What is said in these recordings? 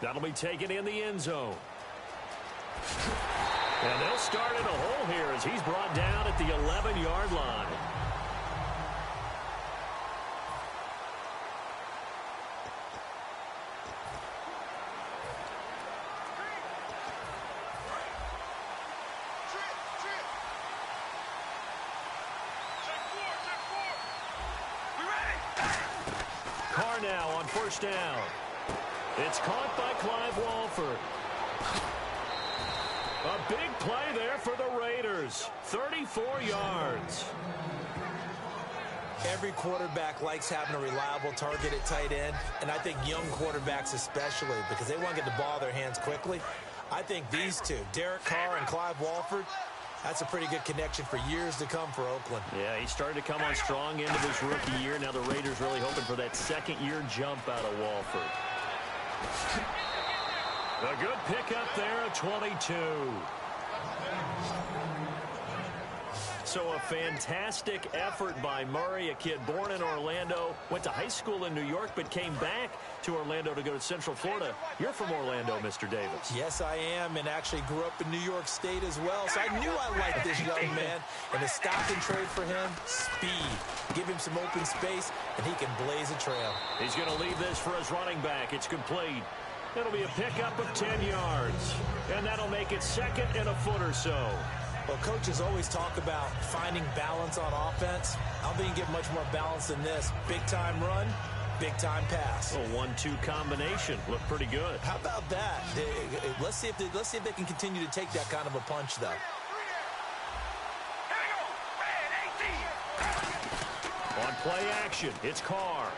That'll be taken in the end zone. And they'll start in a hole here as he's brought down at the 11-yard line. Carr now on first down. It's caught by Clive Walford. A big play there for the Raiders. 34 yards. Every quarterback likes having a reliable target at tight end, and I think young quarterbacks especially, because they want to get the ball in their hands quickly. I think these two, Derek Carr and Clive Walford, that's a pretty good connection for years to come for Oakland. Yeah, he started to come on strong into this rookie year. Now the Raiders really hoping for that second-year jump out of Walford. A good pickup there at 22. So a fantastic effort by Murray, a kid born in Orlando, went to high school in New York, but came back to Orlando to go to Central Florida. You're from Orlando, Mr. Davis. Yes, I am, and actually grew up in New York State as well, so I knew I liked this young man. And the stock and trade for him, speed. Give him some open space, and he can blaze a trail. He's going to leave this for his running back. It's complete. It'll be a pickup of 10 yards, and that'll make it second and a foot or so. Well, coaches always talk about finding balance on offense. I don't think you get much more balance than this. Big-time run, big-time pass. A 1-2 combination. Looked pretty good. How about that? Let's see if they can continue to take that kind of a punch, though. On play action, it's Carr.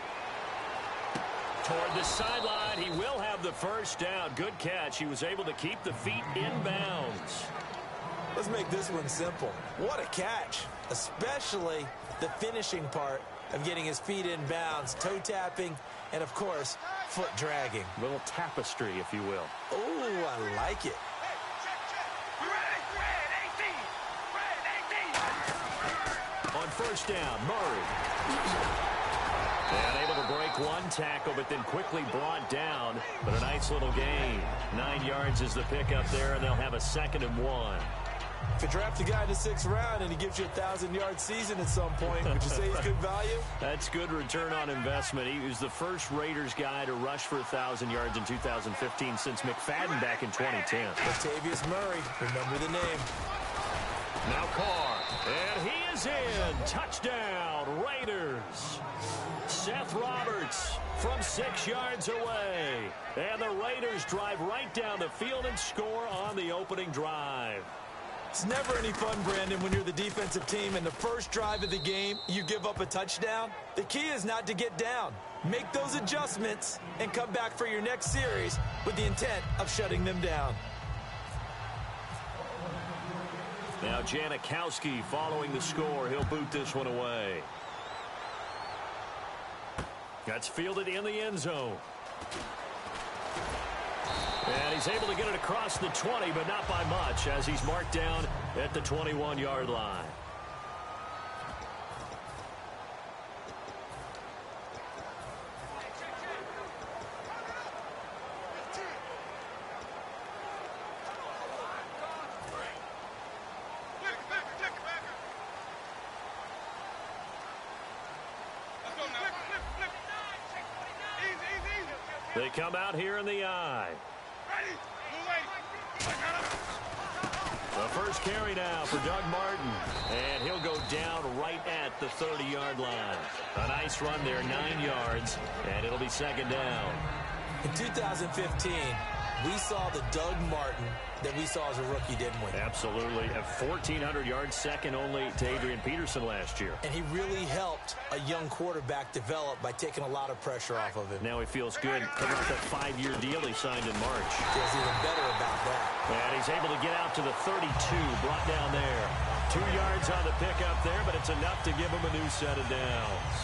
Toward the sideline, he will have the first down. Good catch. He was able to keep the feet in bounds. Let's make this one simple. What a catch, especially the finishing part of getting his feet in bounds, toe tapping, and, of course, foot dragging. A little tapestry, if you will. Oh, I like it. On first down, Murray. And able to break one tackle, but then quickly brought down. But a nice little gain. 9 yards is the pickup there, and they'll have a 2nd and 1. If you draft a guy in the 6th round and he gives you a 1,000-yard season at some point, would you say he's good value? That's good return on investment. He was the first Raiders guy to rush for 1,000 yards in 2015 since McFadden back in 2010. Latavius Murray, remember the name. Now Carr, and he is in. Touchdown, Raiders. Seth Roberts from 6 yards away. And the Raiders drive right down the field and score on the opening drive. It's never any fun, Brandon, when you're the defensive team and the first drive of the game, you give up a touchdown. The key is not to get down. Make those adjustments and come back for your next series with the intent of shutting them down. Now Janikowski following the score. He'll boot this one away. That's fielded in the end zone. And he's able to get it across the 20, but not by much, as he's marked down at the 21-yard line. They come out here in the eye. The first carry now for Doug Martin. And he'll go down right at the 30-yard line. A nice run there, 9 yards, and it'll be 2nd down. In 2015, we saw the Doug Martin that we saw as a rookie, didn't we? Absolutely. At 1,400 yards, second only to Adrian Peterson last year. And he really helped a young quarterback develop by taking a lot of pressure off of him. Now he feels good coming off that 5-year deal he signed in March. Feels even better about that. And he's able to get out to the 32, brought down there. 2 yards on the pickup there, but it's enough to give him a new set of downs.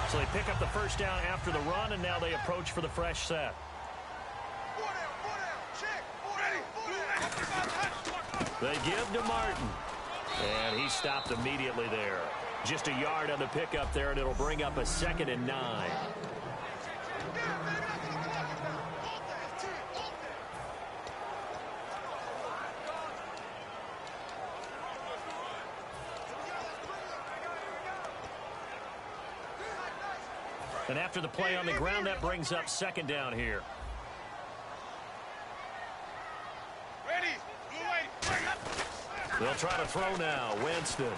So they pick up the first down after the run, and now they approach for the fresh set. They give to Martin. And he stopped immediately there. Just a yard on the pickup there, and it'll bring up a 2nd and 9. And after the play on the ground, that brings up 2nd down here. They'll try to throw now. Winston.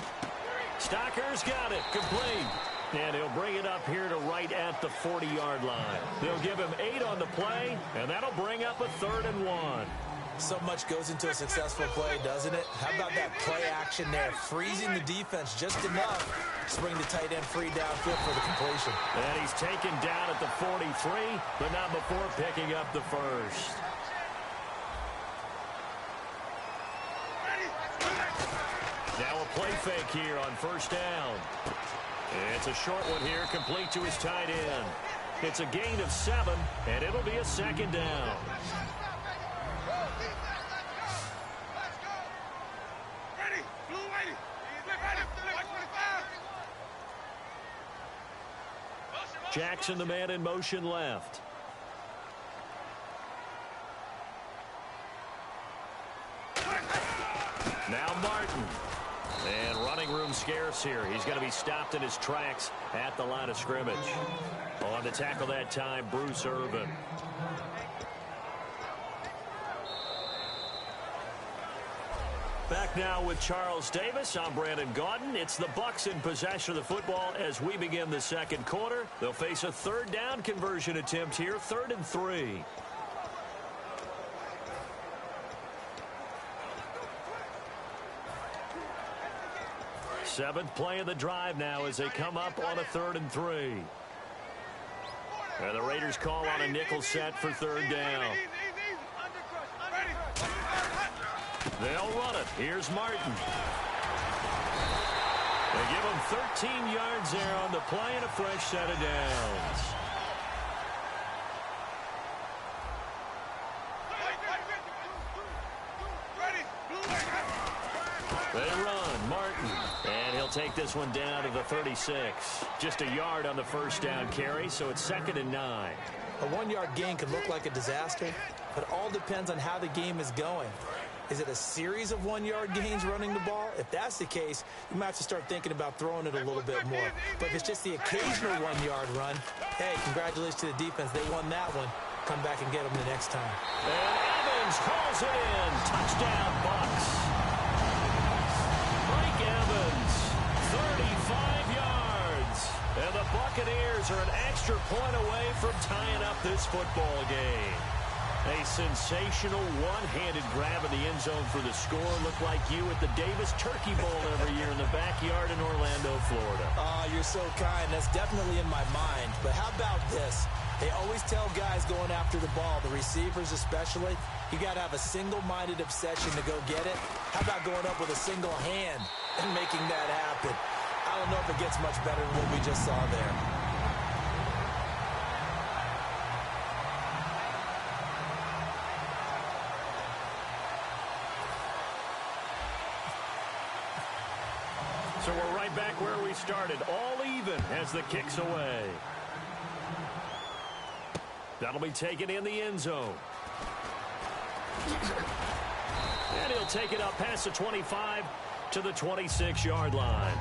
Stocker's got it. Complete. And he'll bring it up here to right at the 40-yard line. They'll give him 8 on the play, and that'll bring up a 3rd and 1. So much goes into a successful play, doesn't it? How about that play action there? Freezing the defense just enough to bring the tight end free downfield for the completion. And he's taken down at the 43, but not before picking up the first. Now a play fake here on 1st down. It's a short one here, complete to his tight end. It's a gain of 7, and it'll be a 2nd down. Jackson, the man in motion left. Now Martin. And running room scarce here. He's going to be stopped in his tracks at the line of scrimmage. On the tackle that time, Bruce Irvin. Back now with Charles Davis. I'm Brandon Gaudin. It's the Bucs in possession of the football as we begin the 2nd quarter. They'll face a 3rd down conversion attempt here, 3rd and 3. Seventh play of the drive now as they come up on a 3rd and 3. And the Raiders call on a nickel set for 3rd down. They'll run it. Here's Martin. They give him 13 yards there on the play and a fresh set of downs. They run. Martin. And he'll take this one down to the 36. Just a yard on the 1st down carry, so it's 2nd and 9. A 1-yard gain could look like a disaster, but it all depends on how the game is going. Is it a series of 1-yard gains running the ball? If that's the case, you might have to start thinking about throwing it a little bit more. But if it's just the occasional 1-yard run, hey, congratulations to the defense. They won that one. Come back and get them the next time. And Evans calls it in. Touchdown, Bucs. Mike Evans, 35 yards. And the Buccaneers are an extra point away from tying up this football game. A sensational one-handed grab in the end zone for the score. Looked like you at the Davis Turkey Bowl every year in the backyard in Orlando, Florida. Oh, you're so kind. That's definitely in my mind. But how about this? They always tell guys going after the ball, the receivers especially, you got to have a single-minded obsession to go get it. How about going up with a single hand and making that happen? I don't know if it gets much better than what we just saw there. So we're right back where we started, all even as the kick's away. That'll be taken in the end zone. And he'll take it up past the 25 to the 26-yard line.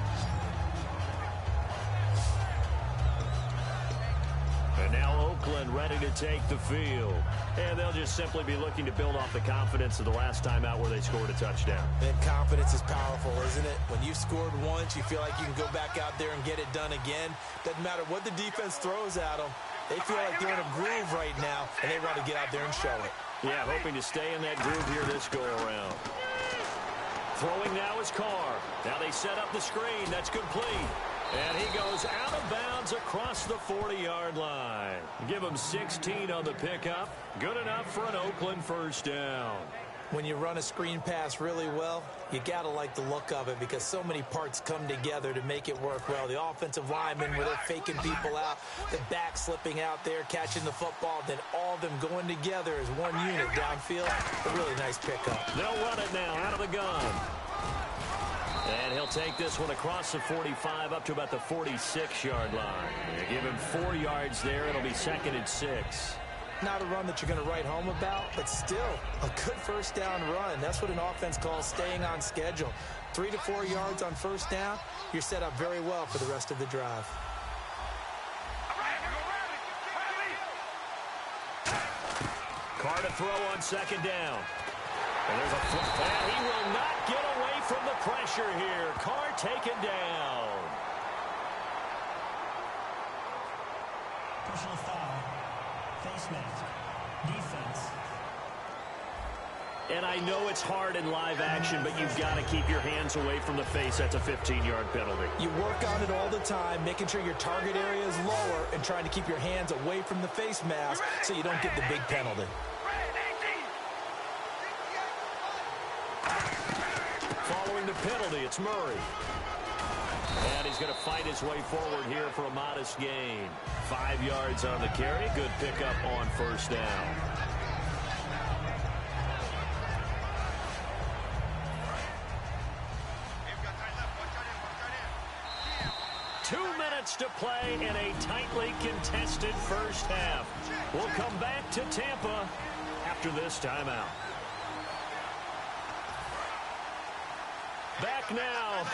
And now Oakland ready to take the field. And they'll just simply be looking to build off the confidence of the last time out where they scored a touchdown. And confidence is powerful, isn't it? When you've scored once, you feel like you can go back out there and get it done again. Doesn't matter what the defense throws at them. They feel like they're in a groove right now, and they want to get out there and show it. Yeah, hoping to stay in that groove here this go-around. Throwing now is Carr. Now they set up the screen. That's complete. And he goes out of bounds across the 40-yard line. Give him 16 on the pickup. Good enough for an Oakland first down. When you run a screen pass really well, you got to like the look of it because so many parts come together to make it work well. The offensive linemen where they're faking people out, the back slipping out there, catching the football, then all of them going together as one unit downfield. A really nice pickup. They'll run it now out of the gun. And he'll take this one across the 45 up to about the 46-yard line. They give him 4 yards there. It'll be 2nd and 6. Not a run that you're going to write home about, but still a good first down run. That's what an offense calls staying on schedule. 3 to 4 yards on first down, you're set up very well for the rest of the drive. Carr to throw on 2nd down. And there's a flip, and he will not get away from the pressure here. Carr taken down. Personal foul. Face mask. Defense. And I know it's hard in live action, but you've got to keep your hands away from the face. That's a 15-yard penalty. You work on it all the time, making sure your target area is lower and trying to keep your hands away from the face mask so you don't get the big penalty. Following the penalty, it's Murray. And he's going to fight his way forward here for a modest gain. 5 yards on the carry. Good pickup on first down. To play in a tightly contested first half. We'll come back to Tampa after this timeout. Back now.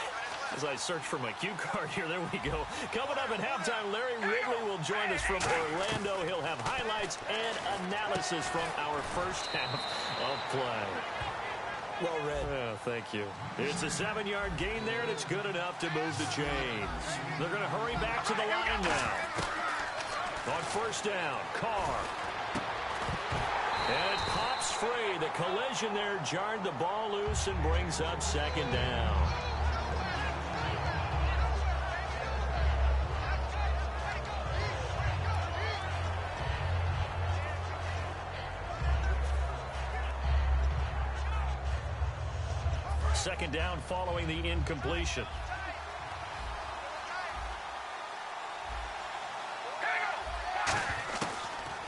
As I search for my cue card here, there we go. Coming up at halftime, Larry Ridley will join us from Orlando. He'll have highlights and analysis from our first half of play. Well read. Yeah, thank you. It's a 7-yard gain there, and it's good enough to move the chains. They're going to hurry back to the line now. On first down, Carr. And it pops free. The collision there jarred the ball loose and brings up 2nd down. Second down following the incompletion.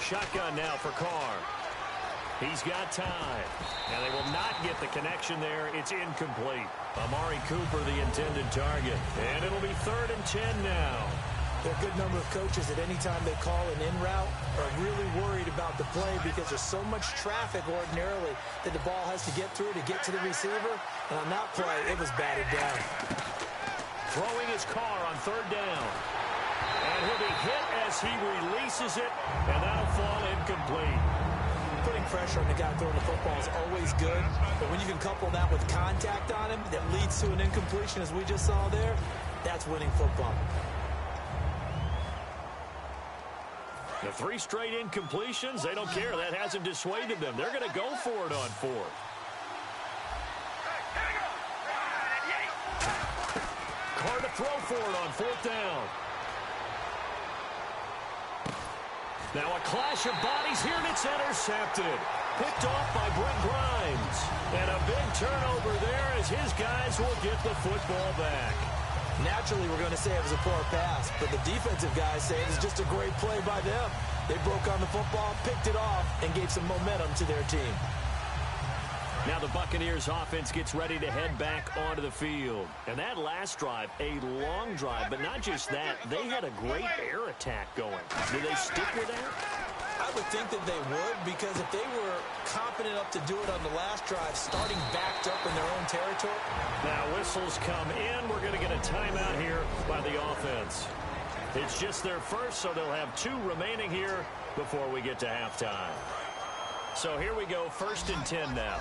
Shotgun now for Carr. He's got time. And they will not get the connection there. It's incomplete. Amari Cooper, the intended target. And it'll be 3rd and 10 now. There are a good number of coaches at any time they call an in route are really worried about the play because there's so much traffic ordinarily that the ball has to get through to get to the receiver. And on that play, it was batted down. Throwing his Carr on 3rd down. And he'll be hit as he releases it, and that'll fall incomplete. Putting pressure on the guy throwing the football is always good, but when you can couple that with contact on him that leads to an incompletion, as we just saw there, that's winning football. The 3 straight incompletions, they don't care. That hasn't dissuaded them. They're going to go for it on 4th. Carr to throw for it on 4th down. Now a clash of bodies here, and it's intercepted. Picked off by Brent Grimes. And a big turnover there as his guys will get the football back. Naturally, we're going to say it was a poor pass, but the defensive guys say it was just a great play by them. They broke on the football, picked it off, and gave some momentum to their team. Now the Buccaneers offense gets ready to head back onto the field. And that last drive, a long drive, but not just that. They had a great air attack going. Do they stick with that? I would think that they would, because if they were confident enough to do it on the last drive, starting backed up in their own territory. Now whistles come in. We're going to get a timeout here by the offense. It's just their first, so they'll have 2 remaining here before we get to halftime. So here we go, 1st and 10 now.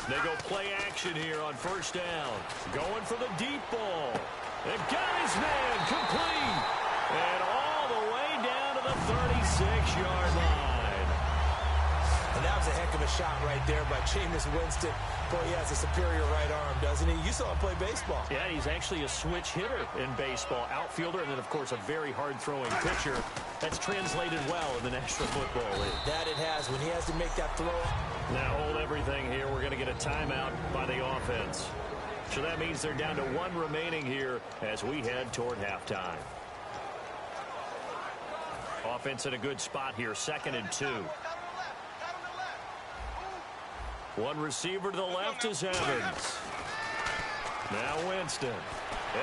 They go play action here on 1st down. Going for the deep ball. And got his man complete. And all the way down to the 36-yard line. And that was a heck of a shot right there by Jameis Winston. Boy, he has a superior right arm, doesn't he? You saw him play baseball. Yeah, he's actually a switch hitter in baseball. Outfielder, and then, of course, a very hard-throwing pitcher. That's translated well in the National Football League. That it has. When he has to make that throw. Now hold everything here. We're going to get a timeout by the offense. So that means they're down to one remaining here as we head toward halftime. Offense in a good spot here, 2nd and 2. One receiver to the left is Evans. Now Winston,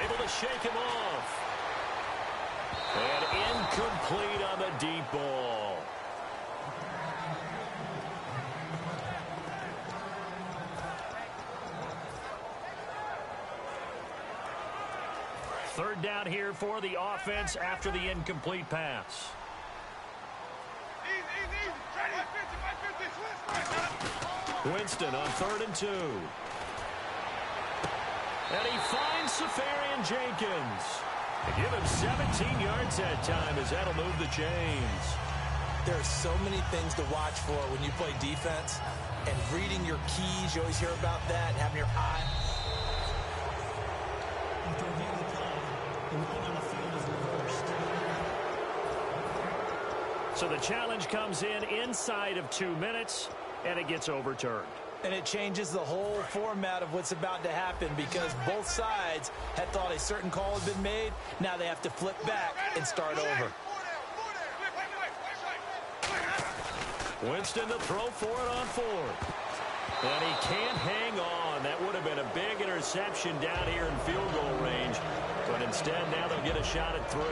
able to shake him off. And incomplete on the deep ball. Third down here for the offense after the incomplete pass. Winston on 3rd and 2. And he finds Safarian Jenkins. They give him 17 yards that time as that'll move the chains. There are so many things to watch for when you play defense. And reading your keys, you always hear about that, and having your eye. After reviewing the play, the ruling on the field is reversed. So the challenge comes in inside of 2 minutes, and it gets overturned. And it changes the whole format of what's about to happen because both sides had thought a certain call had been made. Now they have to flip back and start over. Winston to throw for it on 4th. And he can't hang on. That would have been a big interception down here in field goal range. But instead, now they'll get a shot at 3.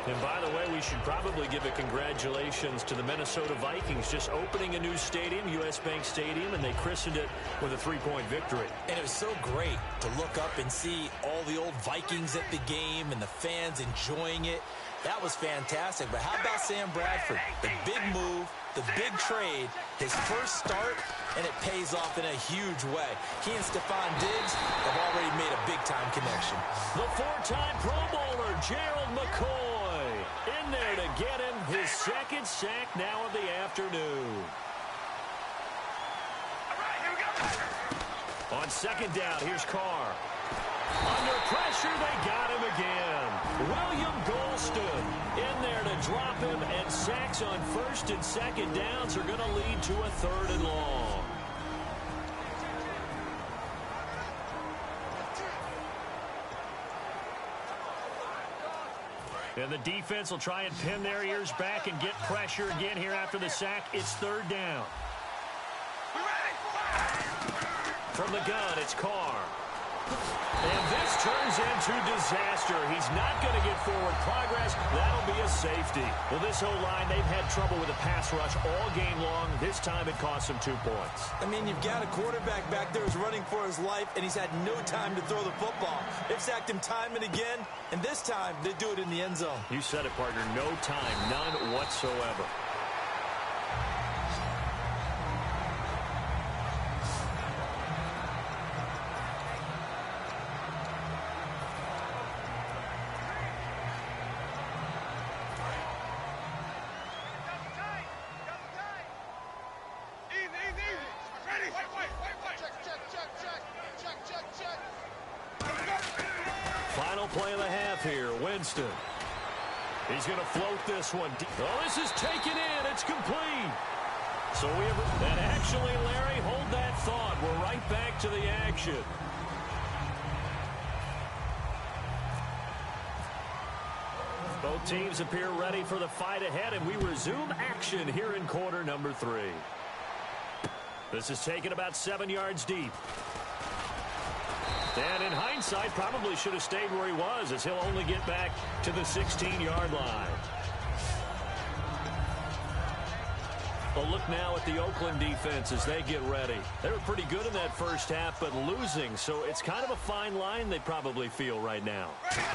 And by the way, we should probably give a congratulations to the Minnesota Vikings just opening a new stadium, U.S. Bank Stadium, and they christened it with a 3-point victory. And it was so great to look up and see all the old Vikings at the game and the fans enjoying it. That was fantastic. But how about Sam Bradford? The big move, the big trade, his first start, and it pays off in a huge way. He and Stephon Diggs have already made a big-time connection. The 4-time Pro Bowler, Gerald McCoy, in there to get him his 2nd sack now of the afternoon. On 2nd down, here's Carr. Under pressure, they got him again. William Golston in there to drop him, and sacks on 1st and 2nd downs are going to lead to a 3rd and long. And the defense will try and pin their ears back and get pressure again here after the sack. It's 3rd down. From the gun, it's Carr. And this turns into disaster. He's not going to get forward progress. That'll be a safety. Well, this whole line, they've had trouble with a pass rush all game long. This time it cost them 2 points. I mean, you've got a quarterback back there who's running for his life, and he's had no time to throw the football. They've sacked him time and again, and this time they do it in the end zone. You said it, partner. No time. None whatsoever. Final play of the half here. Winston. He's going to float this one. Oh, this is taken in. It's complete. So we have... And actually, Larry, hold that thought. We're right back to the action. Both teams appear ready for the fight ahead, and we resume action here in quarter number 3. This is taken about 7 yards deep. And in hindsight, probably should have stayed where he was, as he'll only get back to the 16-yard line. A look now at the Oakland defense as they get ready. They were pretty good in that first half, but losing, so it's kind of a fine line they probably feel right now.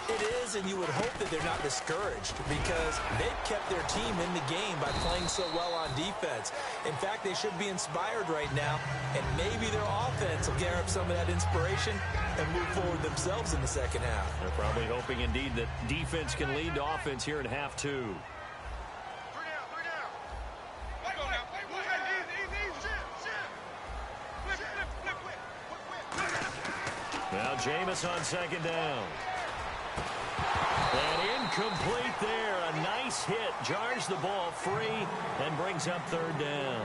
It is, and you would hope that they're not discouraged because they've kept their team in the game by playing so well on defense. In fact, they should be inspired right now, and maybe their offense will gather up some of that inspiration and move forward themselves in the second half. They're probably hoping indeed that defense can lead to offense here in half 2. Now Jameis on second down. And incomplete there. A nice hit. Jars the ball free and brings up third down.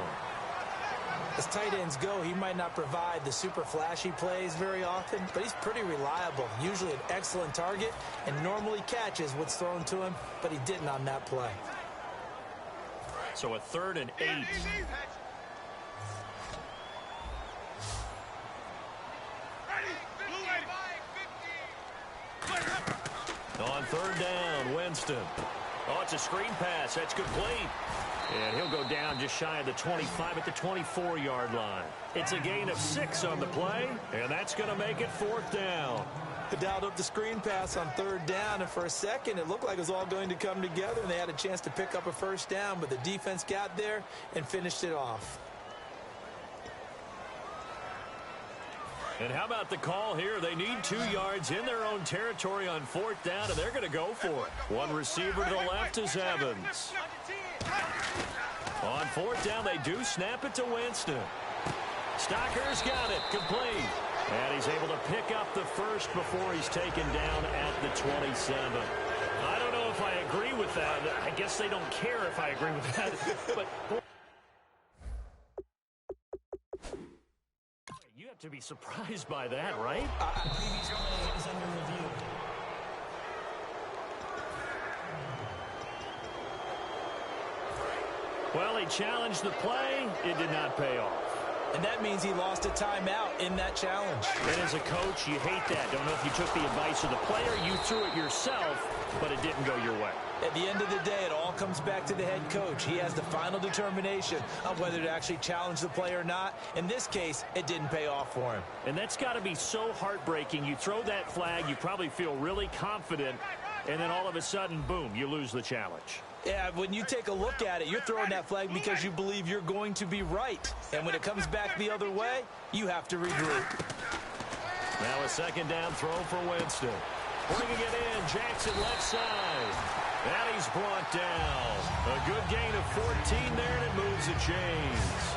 As tight ends go, he might not provide the super flashy plays very often, but he's pretty reliable. Usually an excellent target and normally catches what's thrown to him, but he didn't on that play. So a 3rd and 8. On 3rd down, Winston. Oh, it's a screen pass. That's complete. And he'll go down just shy of the 25 at the 24-yard line. It's a gain of 6 on the play, and that's going to make it 4th down. They dialed up the screen pass on 3rd down, and for a second, it looked like it was all going to come together, and they had a chance to pick up a 1st down, but the defense got there and finished it off. And how about the call here? They need 2 yards in their own territory on 4th down, and they're going to go for it. One receiver to the left is Evans. On 4th down, they do snap it to Winston. Stocker's got it, complete. And he's able to pick up the 1st before he's taken down at the 27. I don't know if I agree with that. I guess they don't care if I agree with that. But you have to be surprised by that, right? Previous play is under review. Well, he challenged the play. It did not pay off. And that means he lost a timeout in that challenge. And as a coach, you hate that. Don't know if you took the advice of the player, you threw it yourself, but it didn't go your way. At the end of the day, it all comes back to the head coach. He has the final determination on whether to actually challenge the play or not. In this case, it didn't pay off for him. And that's got to be so heartbreaking. You throw that flag, you probably feel really confident, and then all of a sudden, boom, you lose the challenge. Yeah, when you take a look at it, you're throwing that flag because you believe you're going to be right. And when it comes back the other way, you have to regroup. Now a 2nd down throw for Winston. Bringing it in, Jackson left side. And he's brought down. A good gain of 14 there, and it moves the chains.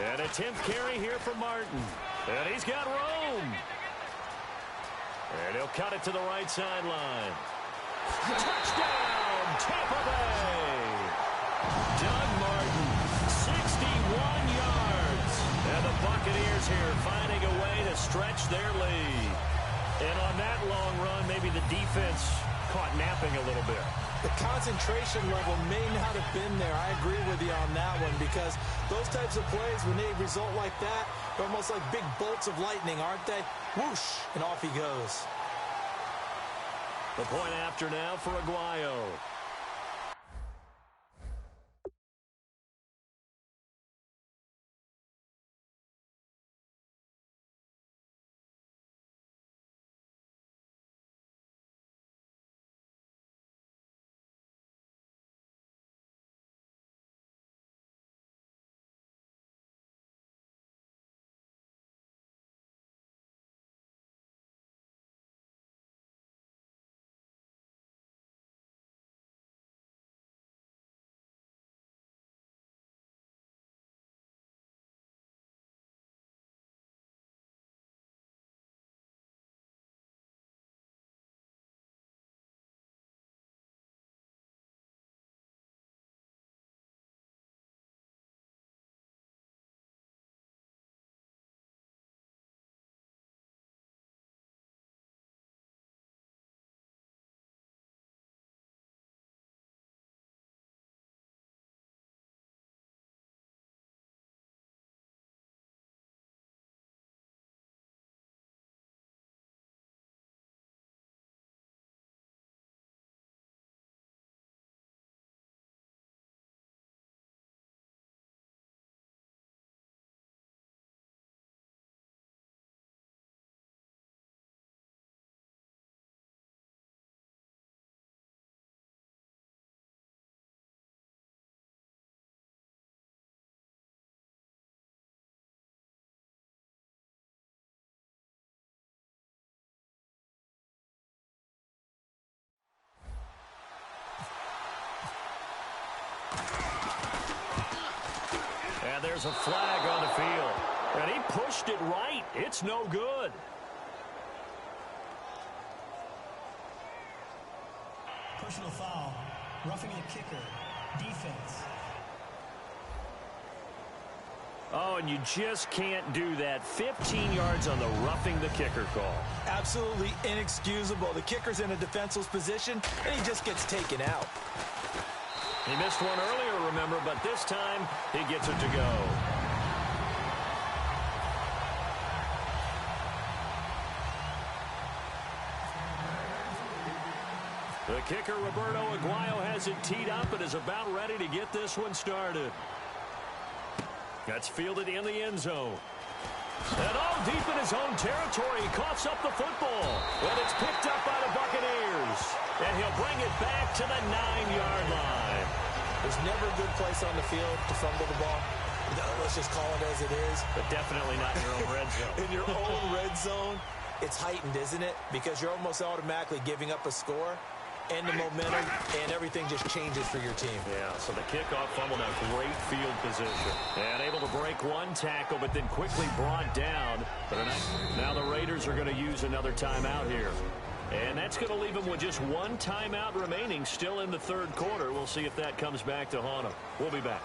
And a 10th carry here for Martin. And he's got room. And he'll cut it to the right sideline. Touchdown, Tampa Bay. Doug Martin, 61 yards. And the Buccaneers here finding a way to stretch their lead. And on that long run, maybe the defense caught napping a little bit. The concentration level may not have been there. I agree with you on that one because those types of plays, when they result like that, they're almost like big bolts of lightning, aren't they? Whoosh, and off he goes. The point after now for Aguayo. And there's a flag on the field. And he pushed it right. It's no good. Personal foul. Roughing the kicker. Defense. Oh, and you just can't do that. 15 yards on the roughing the kicker call. Absolutely inexcusable. The kicker's in a defenseless position, and he just gets taken out. He missed one earlier, remember, but this time he gets it to go. The kicker, Roberto Aguayo, has it teed up and is about ready to get this one started. That's fielded in the end zone. And deep in his own territory, he coughs up the football. And it's picked up by the Buccaneers. And he'll bring it back to the 9-yard line. There's never a good place on the field to fumble the ball. Let's just call it as it is. But definitely not in your own red zone. In your own red zone, it's heightened, isn't it? Because you're almost automatically giving up a score and the momentum, and everything just changes for your team. Yeah, so the kickoff fumble, now great field position. And able to break one tackle, but then quickly brought down. But now the Raiders are going to use another timeout here. And that's going to leave them with just one timeout remaining, still in the third quarter. We'll see if that comes back to haunt them. We'll be back.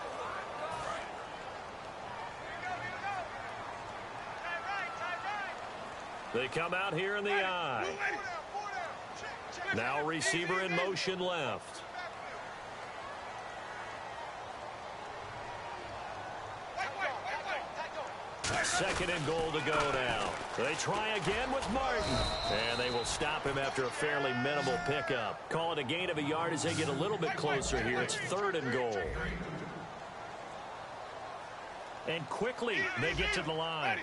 They come out here in the I. Now receiver in motion left. Second and goal to go now. They try again with Martin. And they will stop him after a fairly minimal pickup. Call it a gain of a yard as they get a little bit closer here. It's third and goal. And quickly they get to the line.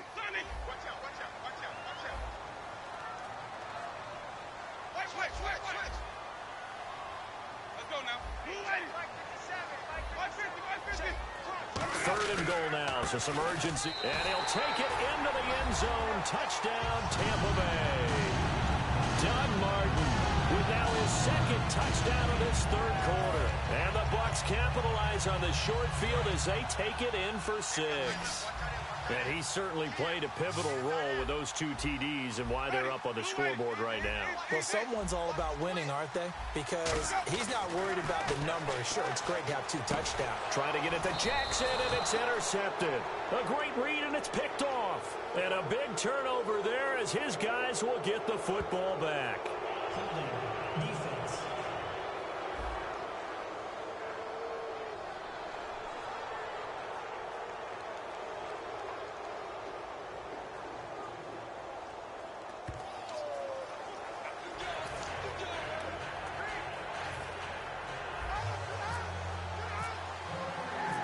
Third and goal now, so some urgency. And he'll take it into the end zone. Touchdown, Tampa Bay. Doug Martin with now his second touchdown of this third quarter. And the Bucs capitalize on the short field as they take it in for 6. And he certainly played a pivotal role with those 2 TDs and why they're up on the scoreboard right now. Well, someone's all about winning, aren't they? Because he's not worried about the number. Sure, it's great to have 2 touchdowns. Trying to get it to Jackson, and it's intercepted. A great read, and it's picked off. And a big turnover there as his guys will get the football back. Holding. Defense.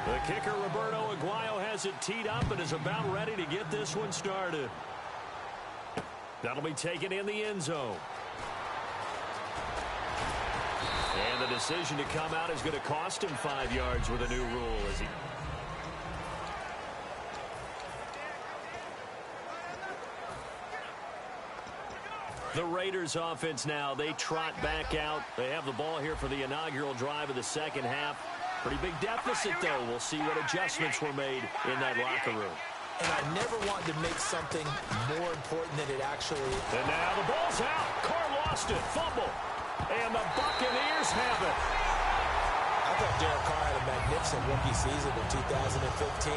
The kicker, Roberto Aguayo, has it teed up and is about ready to get this one started. That'll be taken in the end zone. And the decision to come out is going to cost him 5 yards with a new rule. As he... The Raiders offense now, they trot back out. They have the ball here for the inaugural drive of the second half. Pretty big deficit, though. We'll see what adjustments were made in that locker room. And I never wanted to make something more important than it actually is. And now the ball's out. Carr lost it. Fumble. And the Buccaneers have it. I thought Derek Carr had a magnificent rookie season in 2015.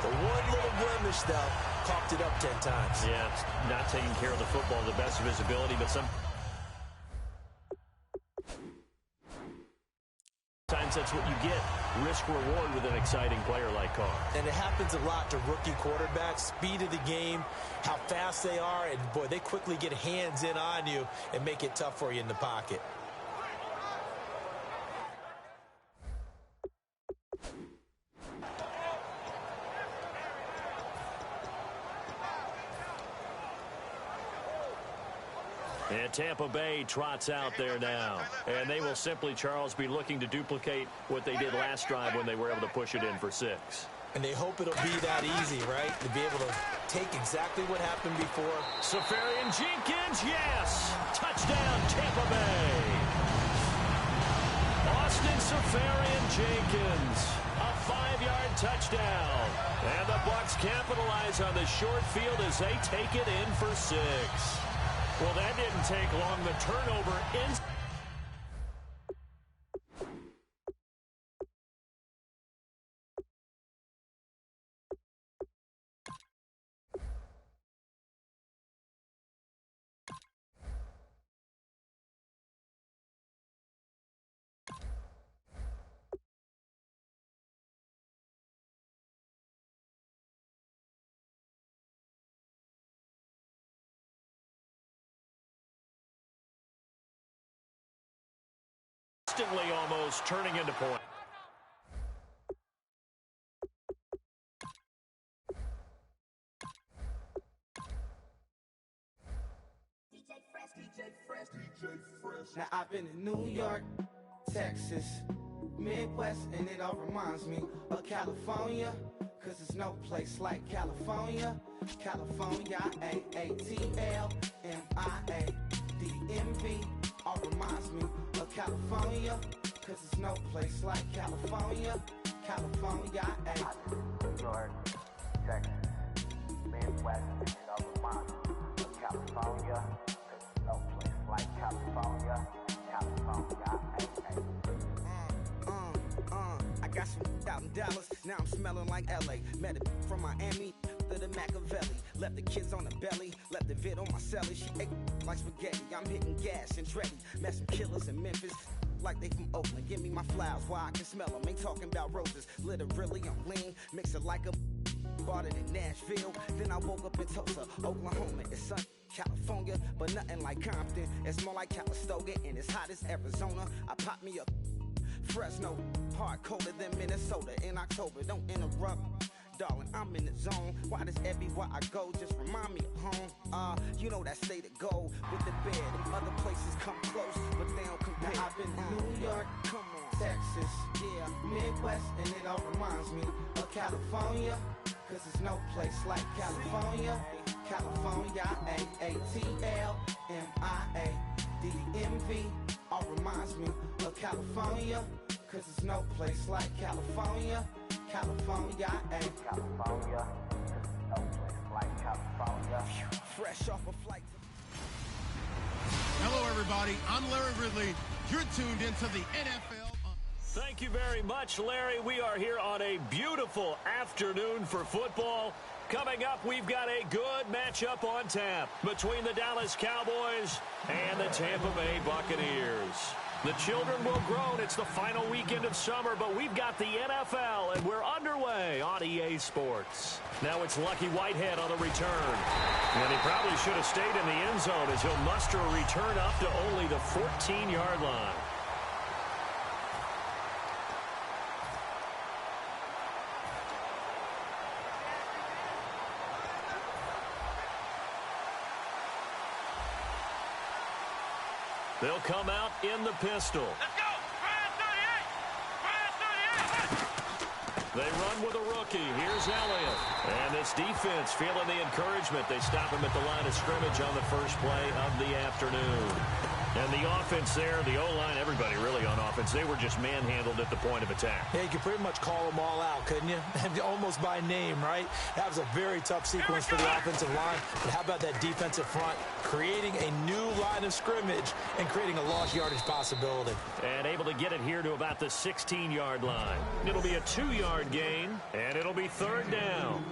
The one little blemish, though, coughed it up 10 times. Yeah, not taking care of the football to the best of his ability, but sometimes that's what you get, risk-reward with an exciting player like Carr. And it happens a lot to rookie quarterbacks, speed of the game, how fast they are, and, boy, they quickly get hands in on you and make it tough for you in the pocket. And Tampa Bay trots out there now. And they will simply, Charles, be looking to duplicate what they did last drive when they were able to push it in for 6. And they hope it'll be that easy, right? To be able to take exactly what happened before. Safarian Jenkins, yes! Touchdown, Tampa Bay! Austin Safarian Jenkins, a 5-yard touchdown. And the Bucs capitalize on the short field as they take it in for 6. Well, that didn't take long. The turnover is... instantly almost turning into point. Now I've been in New York, Texas, Midwest, and it all reminds me of California, cause there's no place like California. California, A-A-T-L-M-I-A-D-M-V, all reminds me of California, cause there's no place like California. California, New York, Texas, Midwest, and it all reminds me of California, cause there's no place like California. California, I got some out in Dallas, now I'm smelling like LA. Met it from Miami to the Machiavelli. Left the kids on the belly, left the vid on my celly. She ate like spaghetti, I'm hitting gas and Dreddy. Met some killers in Memphis, like they from Oakland. Give me my flowers while I can smell them. Ain't talking about roses, literally I'm lean. Mix it like a bought it in Nashville. Then I woke up in Tulsa, Oklahoma. It's sun, California, but nothing like Compton. It's more like Calistoga and it's hot as Arizona. I pop me up Fresno, hard colder than Minnesota in October. Don't interrupt, darling, I'm in the zone. Why does everywhere I go just remind me of home? You know that state of gold with the bed. Them other places come close, but they don't compare. Now I've been to New York, come on, Texas, yeah, Midwest, and it all reminds me of California, cause there's no place like California. California, A-A-T-L-M-I-A-D-M-V, all reminds me of California, cause there's no place like California. California, California, no place like California. Fresh off a flight. Hello, everybody. I'm Larry Ridley. You're tuned into the NFL. Thank you very much, Larry. We are here on a beautiful afternoon for football. Coming up, we've got a good matchup on tap between the Dallas Cowboys and the Tampa Bay Buccaneers. The children will grow. It's the final weekend of summer, but we've got the NFL, and we're underway on EA Sports. Now it's Lucky Whitehead on the return. And he probably should have stayed in the end zone as he'll muster a return up to only the 14-yard line. They'll come out in the pistol. Let's go! Brian 38! Brian 38! They run with a rookie. Here's Elliott. And this defense feeling the encouragement. They stop him at the line of scrimmage on the first play of the afternoon. And the offense there, the O-line, everybody really on offense, they were just manhandled at the point of attack. Yeah, you could pretty much call them all out, couldn't you? Almost by name, right? That was a very tough sequence for the offensive line. But how about that defensive front creating a new line of scrimmage and creating a lost yardage possibility? And able to get it here to about the 16-yard line. It'll be a 2-yard gain, and it'll be third down.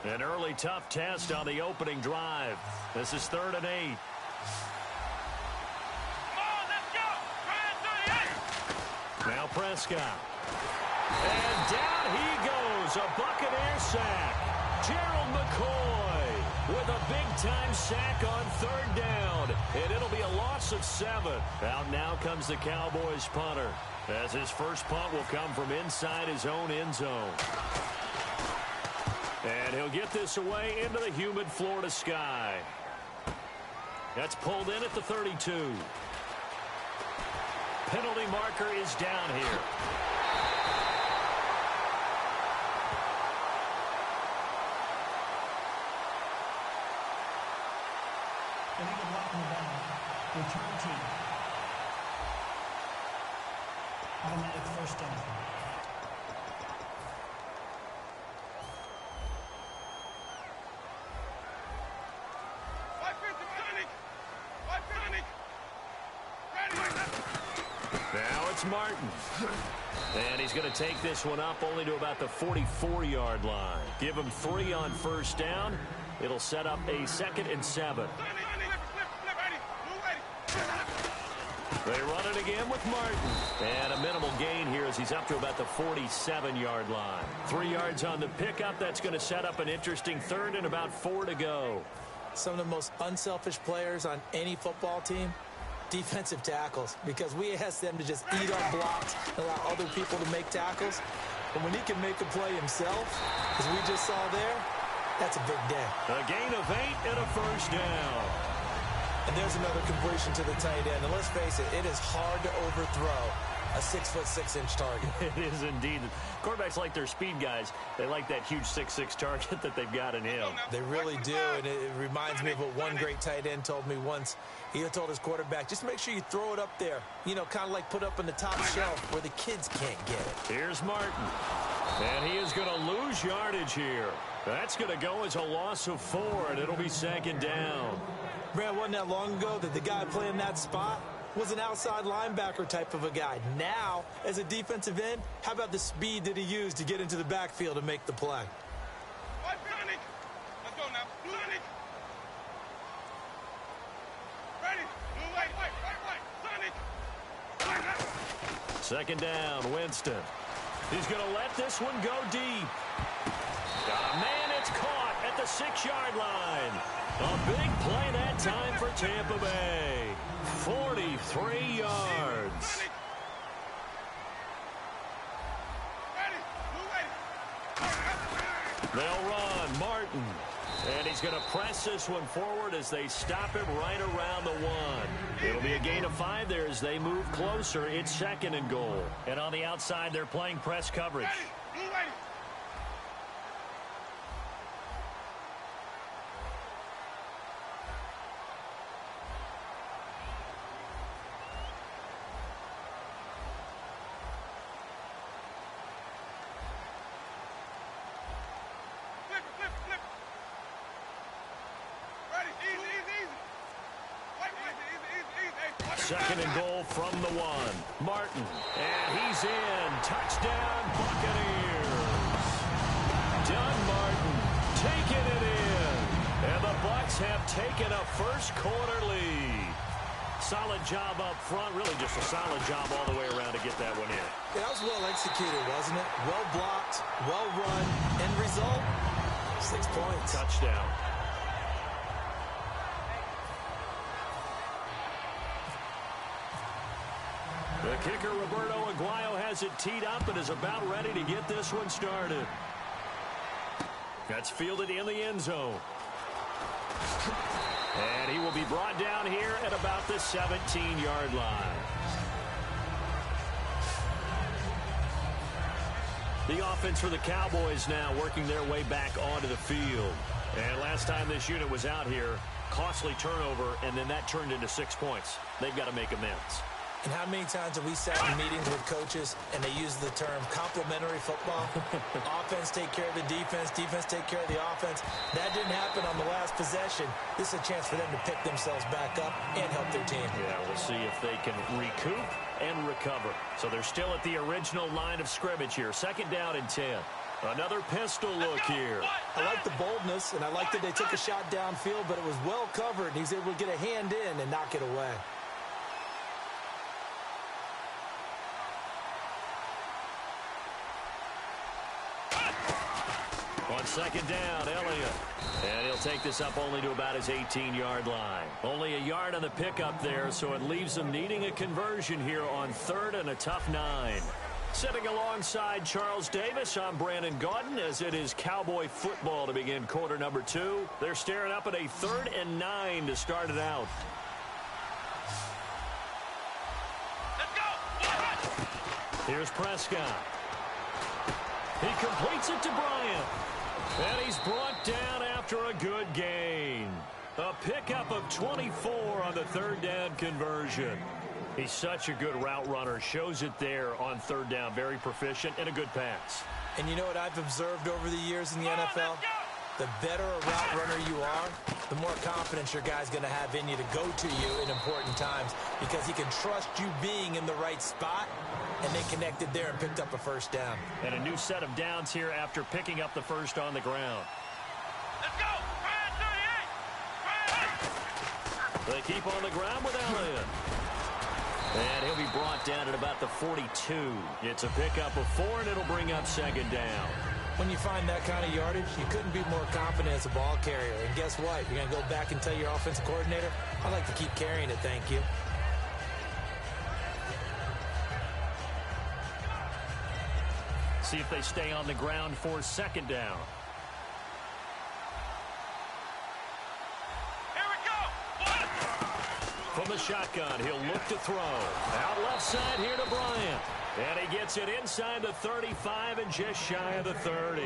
An early tough test on the opening drive. This is 3rd and 8. Come on, let's go! Brian 38! Now Prescott. And down he goes. A Buccaneer sack. Gerald McCoy with a big-time sack on 3rd down. And it'll be a loss of 7. Out now comes the Cowboys punter, as his first punt will come from inside his own end zone. And he'll get this away into the humid Florida sky. That's pulled in at the 32. Penalty marker is down here. Illegal block in the ball. Return team. Automatic first down. Now it's Martin. And he's going to take this one up only to about the 44-yard line. Give him 3 on first down. It'll set up a 2nd and 7. They run it again with Martin. And a minimal gain here as he's up to about the 47-yard line. 3 yards on the pickup. That's going to set up an interesting 3rd and about 4 to go. Some of the most unselfish players on any football team, defensive tackles, because we ask them to just eat up blocks and allow other people to make tackles. And when he can make a play himself, as we just saw there, that's a big day. A gain of 8 and a first down. And there's another completion to the tight end. And let's face it, it is hard to overthrow a 6'6" target. It is indeed. Quarterbacks like their speed guys. They like that huge 6'6" target that they've got in him. They really do, and it reminds me of what one great tight end told me once. He told his quarterback, just make sure you throw it up there. You know, kind of like put up on the top shelf where the kids can't get it. Here's Martin. And he is going to lose yardage here. That's going to go as a loss of 4, and it'll be 2nd down. Brad, wasn't that long ago that the guy playing that spot was an outside linebacker type of a guy. Now, as a defensive end, how about the speed that he used to get into the backfield and make the play? Let's go now. Ready? 2nd down, Winston. He's going to let this one go deep. Man, it's caught at the 6-yard line. A big play that time for Tampa Bay. 43 yards. They'll run. Martin. And he's going to press this one forward as they stop him right around the 1. It'll be a gain of 5 there as they move closer. It's 2nd and goal. And on the outside, they're playing press coverage. Second and goal from the 1. Martin. And he's in. Touchdown, Buccaneers. John Martin taking it in. And the Bucs have taken a first-quarter lead. Solid job up front. Really just a solid job all the way around to get that one in. Yeah, that was well executed, wasn't it? Well blocked, well run. End result, 6 points. Touchdown. The kicker, Roberto Aguayo, has it teed up and is about ready to get this one started. That's fielded in the end zone. And he will be brought down here at about the 17-yard line. The offense for the Cowboys now working their way back onto the field. And last time this unit was out here, costly turnover, and then that turned into 6 points. They've got to make amends. And how many times have we sat in meetings with coaches and they use the term complementary football? Offense take care of the defense, defense take care of the offense. That didn't happen on the last possession. This is a chance for them to pick themselves back up and help their team. Yeah, we'll see if they can recoup and recover. So they're still at the original line of scrimmage here. 2nd down and 10. Another pistol look here. I like the boldness, and I like that they took a shot downfield, but it was well covered, and he's able to get a hand in and knock it away. On 2nd down, Elliott. And he'll take this up only to about his 18-yard line. Only a yard on the pickup there, so it leaves them needing a conversion here on 3rd and a tough 9. Sitting alongside Charles Davis, I'm Brandon Gaudin, as it is Cowboy football to begin quarter number 2. They're staring up at a 3rd and 9 to start it out. Here's Prescott. He completes it to Bryant. And he's brought down after a good gain. A pickup of 24 on the 3rd down conversion. He's such a good route runner. Shows it there on third down. Very proficient and a good pass. And you know what I've observed over the years in the NFL? The better a route runner you are, the more confidence your guy's going to have in you to go to you in important times because he can trust you being in the right spot, and they connected there and picked up a first down. And a new set of downs here after picking up the first on the ground. Let's go! 38! They keep on the ground with Elliott. And he'll be brought down at about the 42. It's a pickup of 4, and it'll bring up second down. When you find that kind of yardage, you couldn't be more confident as a ball carrier. And guess what? You're going to go back and tell your offensive coordinator, I'd like to keep carrying it, thank you. See if they stay on the ground for second down. Here we go! From the shotgun, he'll look to throw. Out left side here to Bryant. And he gets it inside the 35 and just shy of the 30.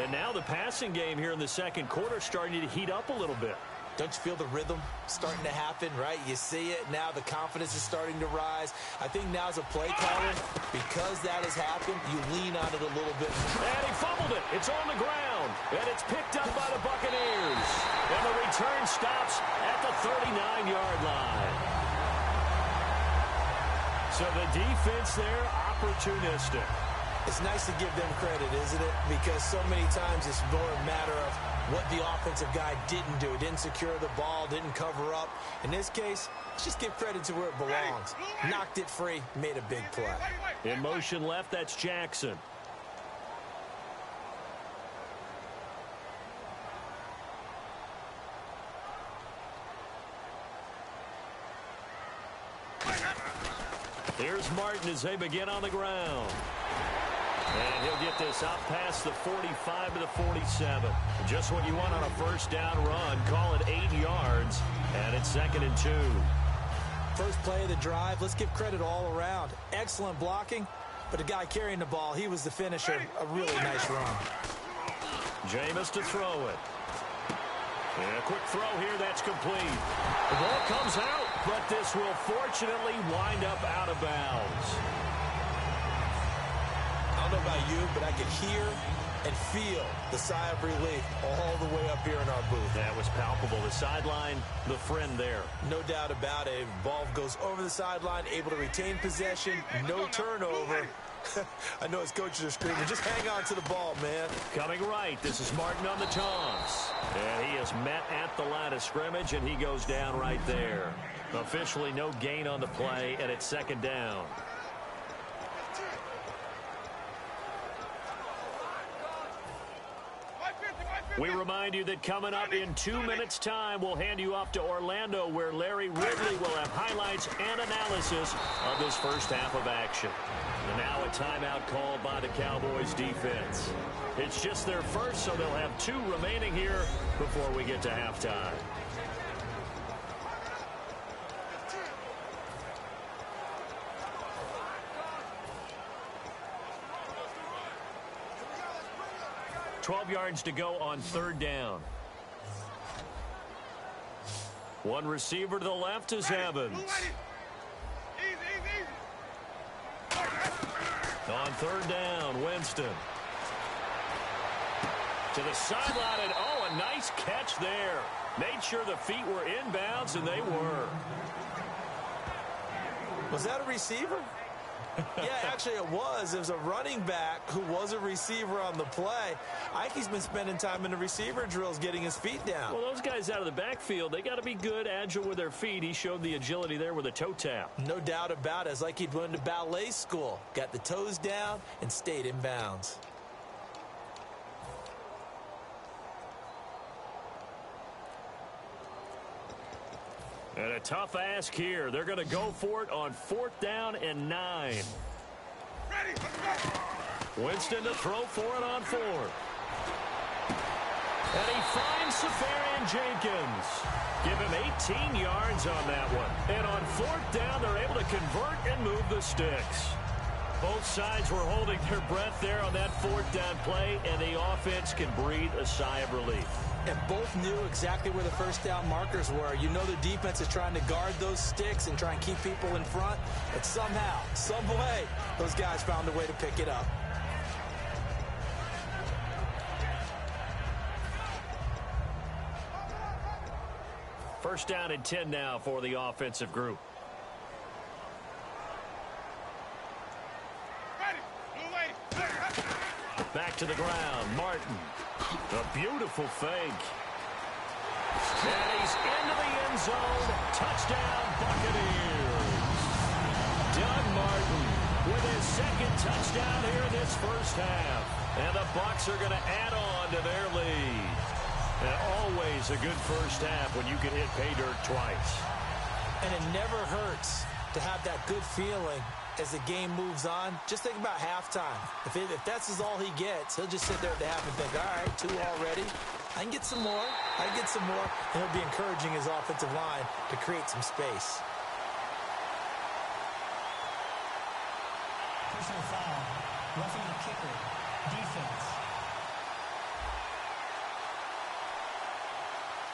And now the passing game here in the second quarter starting to heat up a little bit. Don't you feel the rhythm starting to happen, right? You see it. Now the confidence is starting to rise. I think now as a play caller, because that has happened, you lean on it a little bit. And he fumbled it. It's on the ground. And it's picked up by the Buccaneers. And the return stops at the 39-yard line. So the defense there, opportunistic. It's nice to give them credit, isn't it? Because so many times it's more a matter of what the offensive guy didn't do. Didn't secure the ball, didn't cover up. In this case, let's just give credit to where it belongs. Knocked it free, made a big play. In motion left, that's Jackson. Here's Martin as they begin on the ground. And he'll get this out past the 45 to the 47. Just what you want on a first down run. Call it 8 yards. And it's 2nd and 2. First play of the drive. Let's give credit all around. Excellent blocking. But the guy carrying the ball, he was the finisher. A really nice run. Jameis to throw it. And a quick throw here, that's complete. The ball comes out, but this will fortunately wind up out of bounds. I don't know about you, but I could hear and feel the sigh of relief all the way up here in our booth. That was palpable. The sideline, the friend there. No doubt about it. Ball goes over the sideline, able to retain possession, no turnover. I know his coaches are screaming, just hang on to the ball, man. Coming right, this is Martin on the toss. And he is met at the line of scrimmage, and he goes down right there. Officially no gain on the play, and it's 2nd down. We remind you that coming up in 2 minutes' time, we'll hand you off to Orlando, where Larry Ridley will have highlights and analysis of this first half of action. And now a timeout called by the Cowboys defense. It's just their first, so they'll have 2 remaining here before we get to halftime. $12 yards to go on 3rd down. One receiver to the left is Evans. On 3rd down, Winston. To the sideline, and oh, a nice catch there. Made sure the feet were inbounds, and they were. Was that a receiver? Yeah, actually it was. It was a running back who was a receiver on the play. Ike's been spending time in the receiver drills getting his feet down. Well, those guys out of the backfield, they got to be good, agile with their feet. He showed the agility there with a toe tap. No doubt about it. It's like he'd went to ballet school. Got the toes down and stayed in bounds. And a tough ask here. They're going to go for it on 4th down and 9. Winston to throw for it on 4th. And he finds Safarian Jenkins. Give him 18 yards on that one. And on 4th down, they're able to convert and move the sticks. Both sides were holding their breath there on that 4th down play, and the offense can breathe a sigh of relief. and both knew exactly where the first down markers were. You know the defense is trying to guard those sticks and try and keep people in front, but somehow, some way, those guys found a way to pick it up. First down and 10 now for the offensive group. Back to the ground, Martin. A beautiful fake. And he's into the end zone. Touchdown, Buccaneers. Doug Martin with his second touchdown here in this first half. And the Bucs are going to add on to their lead. And always a good first half when you can hit pay dirt twice. And it never hurts to have that good feeling as the game moves on. Just think about halftime. If that's all he gets, he'll just sit there at the half and think, all right, 2 already. I can get some more. I can get some more. And he'll be encouraging his offensive line to create some space. Personal foul. Roughing the kicker. Defense.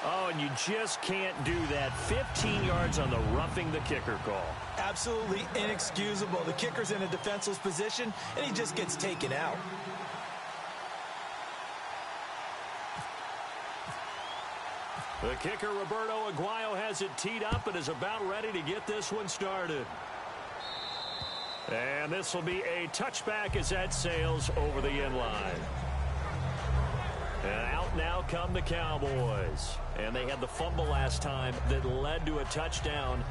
Oh, and you just can't do that. 15 yards on the roughing the kicker call. Absolutely inexcusable. The kicker's in a defenseless position, and he just gets taken out. The kicker, Roberto Aguayo, has it teed up and is about ready to get this one started. And this will be a touchback as that sails over the end line. And out now come the Cowboys. And they had the fumble last time that led to a touchdown.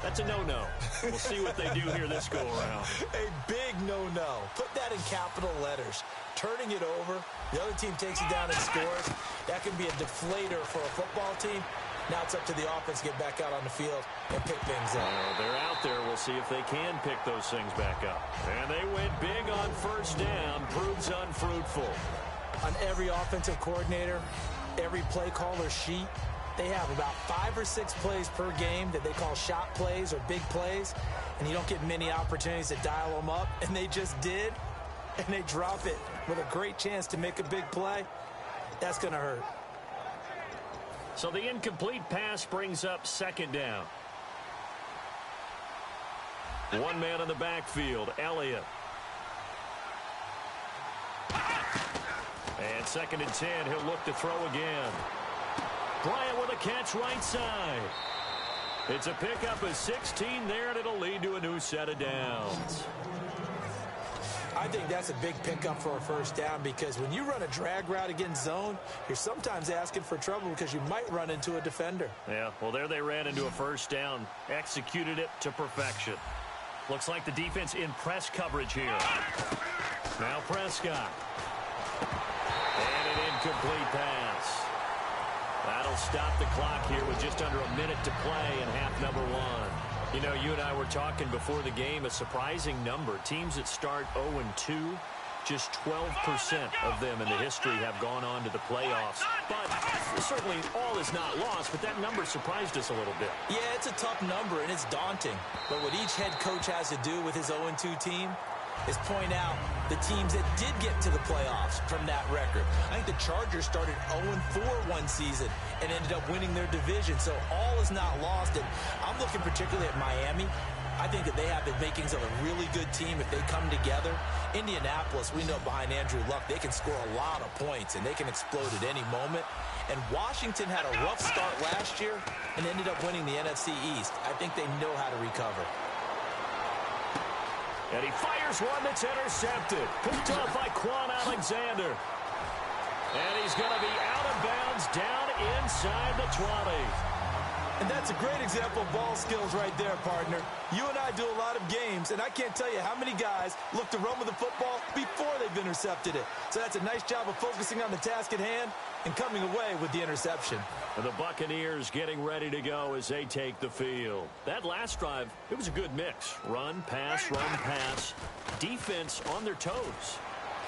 That's a no-no. We'll see what they do here this go-around. A big no-no. Put that in capital letters. Turning it over, the other team takes it down and scores. That can be a deflator for a football team. Now it's up to the offense to get back out on the field and pick things up. They're out there. We'll see if they can pick those things back up. And they went big on first down. Proves unfruitful. On every offensive coordinator, every play caller sheet, they have about 5 or 6 plays per game that they call shot plays or big plays, and you don't get many opportunities to dial them up, and they just did, and they drop it with a great chance to make a big play. That's going to hurt. So the incomplete pass brings up second down. One man in the backfield, Elliott. And second and 10, he'll look to throw again. Bryant with a catch right side. It's a pickup of 16 there, and it'll lead to a new set of downs. I think that's a big pickup for a first down because when you run a drag route against zone, you're sometimes asking for trouble because you might run into a defender. Yeah, well, there they ran into a first down. Executed it to perfection. Looks like the defense in press coverage here. Now Prescott. And an incomplete pass. That'll stop the clock here with just under a minute to play in half number 1. You know, you and I were talking before the game, a surprising number. Teams that start 0-2, just 12% of them in the history have gone on to the playoffs. But certainly all is not lost, but that number surprised us a little bit. Yeah, it's a tough number, and it's daunting. But what each head coach has to do with his 0-2 team is point out the teams that did get to the playoffs from that record. I think the Chargers started 0-4 one season and ended up winning their division, so all is not lost. And I'm looking particularly at Miami. I think that they have the makings of a really good team if they come together. Indianapolis, we know behind Andrew Luck, they can score a lot of points, and they can explode at any moment. And Washington had a rough start last year and ended up winning the NFC East. I think they know how to recover. And he fires one that's intercepted. Picked off by Quan Alexander. And he's going to be out of bounds down inside the 20. And that's a great example of ball skills right there, partner. You and I do a lot of games, and I can't tell you how many guys look to run with the football before they've intercepted it. So that's a nice job of focusing on the task at hand and coming away with the interception. And the Buccaneers getting ready to go as they take the field. That last drive, it was a good mix. Run, pass, defense on their toes.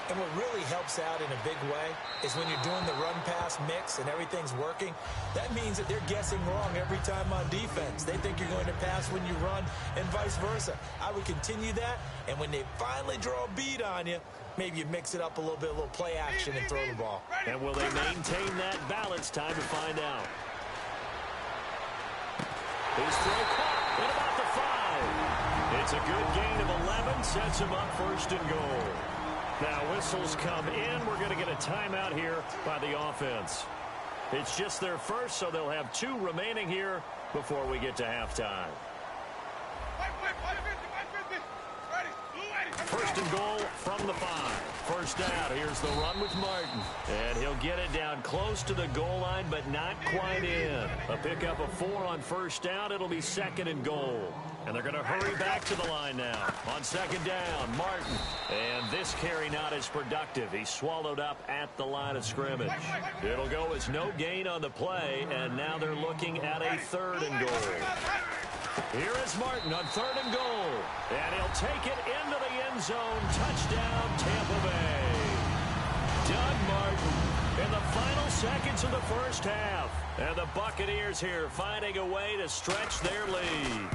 And what really helps out in a big way is when you're doing the run-pass mix and everything's working, that means that they're guessing wrong every time on defense. They think you're going to pass when you run and vice versa. I would continue that, and when they finally draw a beat on you, maybe you mix it up a little bit, a little play action, and throw the ball. And will they maintain that balance? Time to find out. His throw caught at about the 5. It's a good gain of 11, sets him up first and goal. Now whistles come in. We're going to get a timeout here by the offense. It's just their first, so they'll have 2 remaining here before we get to halftime. First and goal from the 5. First down. Here's the run with Martin. And he'll get it down close to the goal line, but not quite in. A pickup of 4 on first down. It'll be second and goal. And they're going to hurry back to the line now. On second down, Martin. And this carry not as productive. He's swallowed up at the line of scrimmage. It'll go as no gain on the play, and now they're looking at a third and goal. Here is Martin on third and goal. And he'll take it into the end zone. Touchdown, Tampa Bay. Doug Martin in the final seconds of the first half. And the Buccaneers here finding a way to stretch their lead.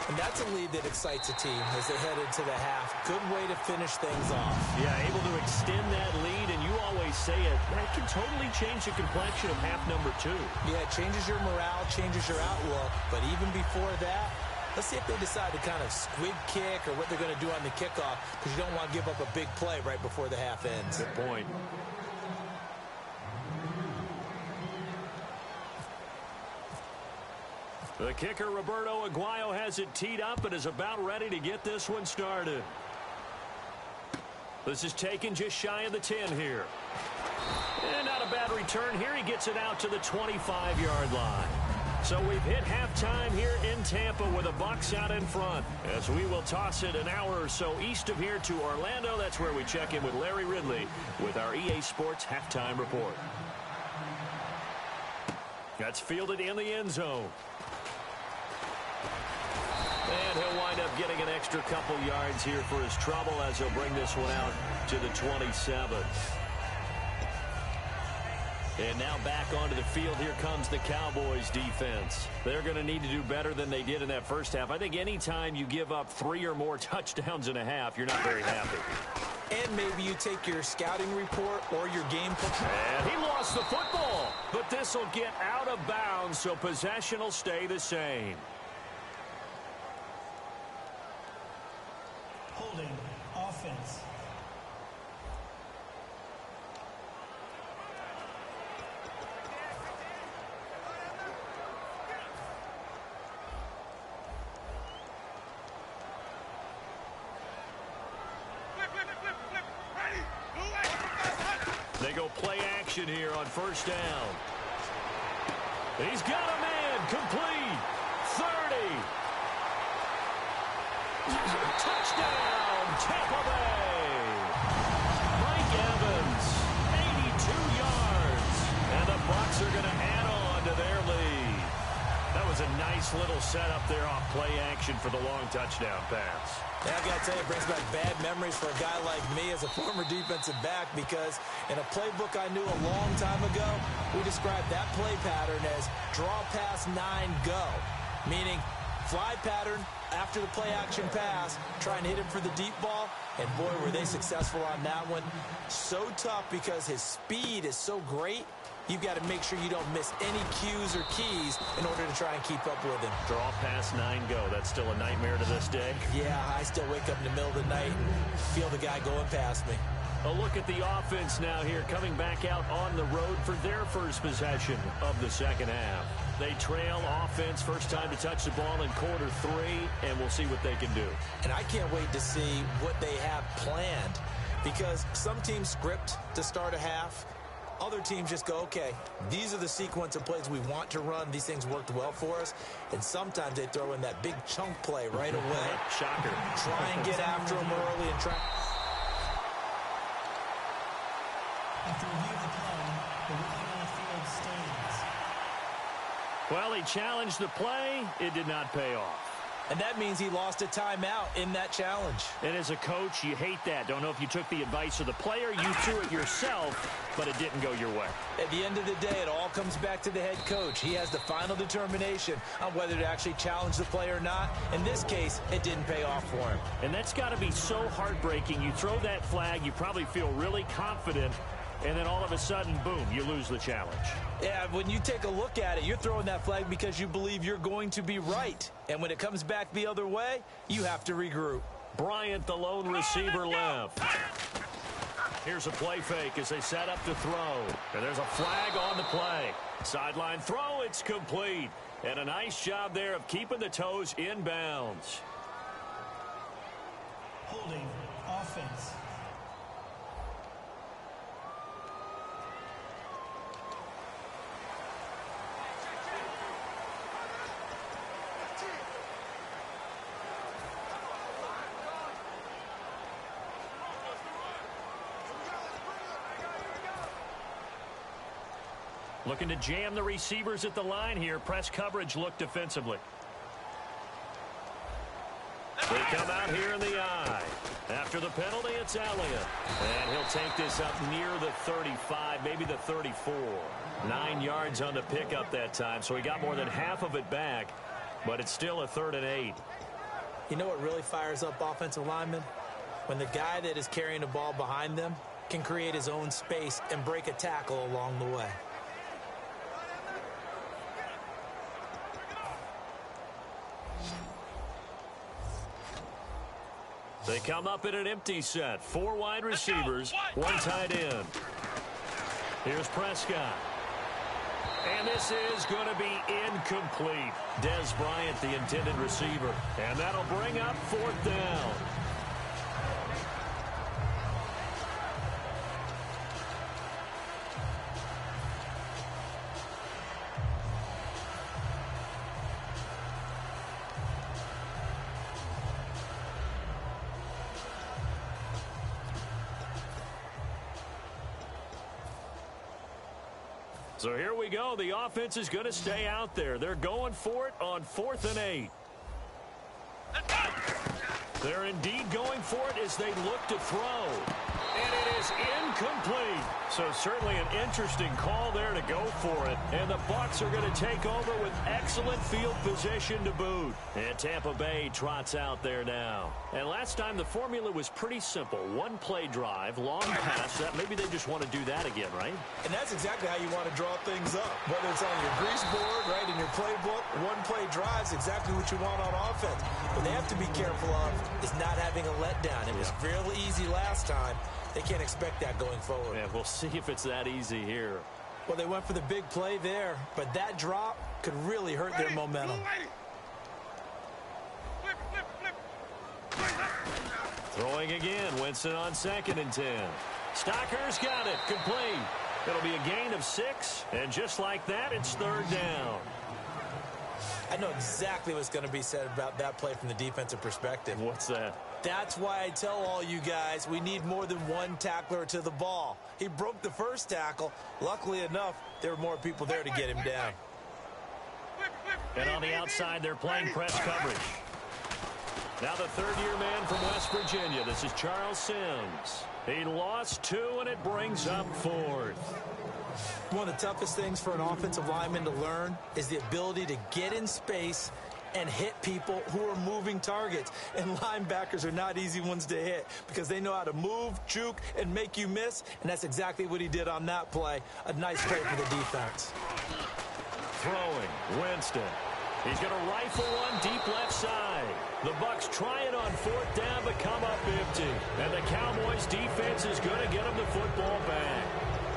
And that's a lead that excites a team as they head into the half. Good way to finish things off. Yeah, able to extend that lead, and you always say it, that can totally change the complexion of half number 2. Yeah, it changes your morale, changes your outlook. But even before that, let's see if they decide to kind of squib kick or what they're going to do on the kickoff, because you don't want to give up a big play right before the half ends. Good point. The kicker, Roberto Aguayo, has it teed up and is about ready to get this one started. This is taken just shy of the 10 here. And not a bad return here. He gets it out to the 25-yard line. So we've hit halftime here in Tampa with the Bucs out in front. As we will toss it an hour or so east of here to Orlando. That's where we check in with Larry Ridley with our EA Sports Halftime Report. That's fielded in the end zone. And he'll wind up getting an extra couple yards here for his trouble as he'll bring this one out to the 27. And now back onto the field. Here comes the Cowboys defense. They're going to need to do better than they did in that first half. I think anytime you give up 3 or more touchdowns in a half, you're not very happy. And maybe you take your scouting report or your game plan. And he lost the football. But this will get out of bounds, so possession will stay the same. Holding offense. They go play action here on first down. He's got a man complete. 30. Touchdown, Tampa Bay. Mike Evans, 82 yards. And the Bucs are going to add on to their lead. That was a nice little setup there off play action for the long touchdown pass. Yeah, I got to tell you, it brings back bad memories for a guy like me as a former defensive back, because in a playbook I knew a long time ago, we described that play pattern as draw pass 9 go, meaning fly pattern after the play action pass, try and hit him for the deep ball, and boy, were they successful on that one. So tough because his speed is so great. You've got to make sure you don't miss any cues or keys in order to try and keep up with him. Draw pass 9 go. That's still a nightmare to this day. Yeah, I still wake up in the middle of the night and feel the guy going past me. A look at the offense now here, coming back out on the road for their first possession of the second half. They trail offense, first time to touch the ball in quarter 3, and we'll see what they can do. And I can't wait to see what they have planned, because some teams script to start a half. Other teams just go, okay, these are the sequence of plays we want to run. These things worked well for us. And sometimes they throw in that big chunk play right away. Shocker. Try and get after them early and try. After review of the play, the ruling on the field stands. Well, he challenged the play. It did not pay off. And that means he lost a timeout in that challenge. And as a coach, you hate that. Don't know if you took the advice of the player, you threw it yourself, but it didn't go your way. At the end of the day, it all comes back to the head coach. He has the final determination on whether to actually challenge the play or not. In this case, it didn't pay off for him. And that's got to be so heartbreaking. You throw that flag, you probably feel really confident, and then all of a sudden, boom, you lose the challenge. Yeah, when you take a look at it, you're throwing that flag because you believe you're going to be right. And when it comes back the other way, you have to regroup. Bryant, the lone receiver, left. Here's a play fake as they set up to throw. And there's a flag on the play. Sideline throw, it's complete. And a nice job there of keeping the toes in bounds. Holding offense. Looking to jam the receivers at the line here. Press coverage look defensively. They come out here in the eye. After the penalty, it's Elliott. And he'll take this up near the 35, maybe the 34. 9 yards on the pickup that time, so he got more than half of it back. But it's still a 3rd and 8. You know what really fires up offensive linemen? When the guy that is carrying the ball behind them can create his own space and break a tackle along the way. They come up in an empty set. 4 wide receivers, 1 tight end. Here's Prescott. And this is going to be incomplete. Dez Bryant, the intended receiver. And that'll bring up 4th down. So here we go. The offense is going to stay out there. They're going for it on 4th and 8. They're indeed going for it as they look to throw. And it is incomplete. So certainly an interesting call there to go for it. And the Bucs are going to take over with excellent field position to boot. And Tampa Bay trots out there now. And last time the formula was pretty simple. 1 play drive, long pass. That maybe they just want to do that again, right? And that's exactly how you want to draw things up. Whether it's on your grease board, right, in your playbook, 1 play drive is exactly what you want on offense. What they have to be careful of is not having a letdown. It was real easy last time. They can't expect that going forward. Yeah, we'll see if it's that easy here. Well, they went for the big play there, but that drop could really hurt their momentum. Throwing again, Winston on 2nd and 10. Stocker's got it, complete. It'll be a gain of 6, and just like that, it's 3rd down. I know exactly what's going to be said about that play from the defensive perspective. What's that? That's why I tell all you guys we need more than 1 tackler to the ball. He broke the first tackle. Luckily enough, there were more people there to get him down. And on the outside, they're playing press coverage. Now the 3rd-year man from West Virginia. This is Charles Sims. He lost 2, and it brings up 4th. One of the toughest things for an offensive lineman to learn is the ability to get in space and hit people who are moving targets. And linebackers are not easy ones to hit because they know how to move, juke, and make you miss. And that's exactly what he did on that play. A nice play for the defense. Throwing, Winston. He's going to rifle one deep left side. The Bucs try it on 4th down, but come up empty. And the Cowboys defense is going to get them the football back.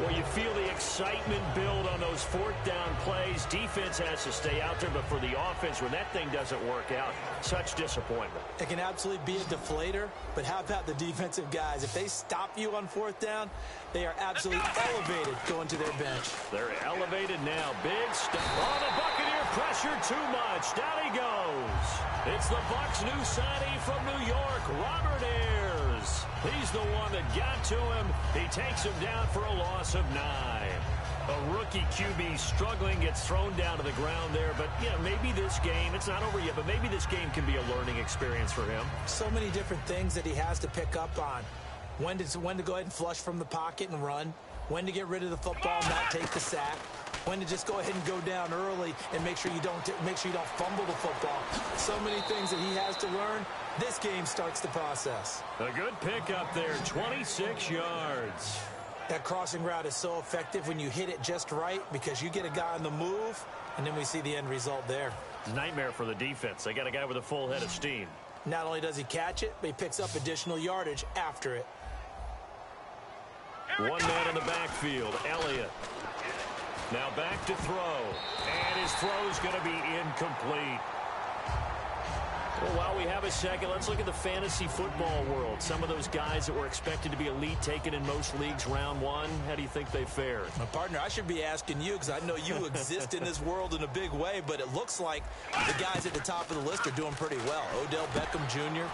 Well, you feel the excitement build on those 4th down plays. Defense has to stay out there, but for the offense, when that thing doesn't work out, such disappointment. It can absolutely be a deflator, but how about the defensive guys? If they stop you on 4th down, they are absolutely elevated going to their bench. They're elevated now. Big stop. Oh, the Buccaneer pressure too much. Down he goes. It's the Bucs' new signing from New York, Robert Ayers. He's the one that got to him. He takes him down for a loss of 9. A rookie QB struggling, gets thrown down to the ground there. But, yeah, maybe this game, it's not over yet, but maybe this game can be a learning experience for him. So many different things that he has to pick up on. When to go ahead and flush from the pocket and run. When to get rid of the football and not take the sack. When to just go ahead and go down early and make sure you don't fumble the football. So many things that he has to learn. This game starts the process. A good pickup there, 26 yards. That crossing route is so effective when you hit it just right because you get a guy on the move, and then we see the end result there. Nightmare for the defense. They got a guy with a full head of steam. Not only does he catch it, but he picks up additional yardage after it. One man in the backfield, Elliott. Now back to throw. And his throw is going to be incomplete. Well, while we have a second, let's look at the fantasy football world. Some of those guys that were expected to be elite taken in most leagues round one, how do you think they fared? My partner, I should be asking you because I know you exist in this world in a big way, but it looks like the guys at the top of the list are doing pretty well. Odell Beckham Jr.,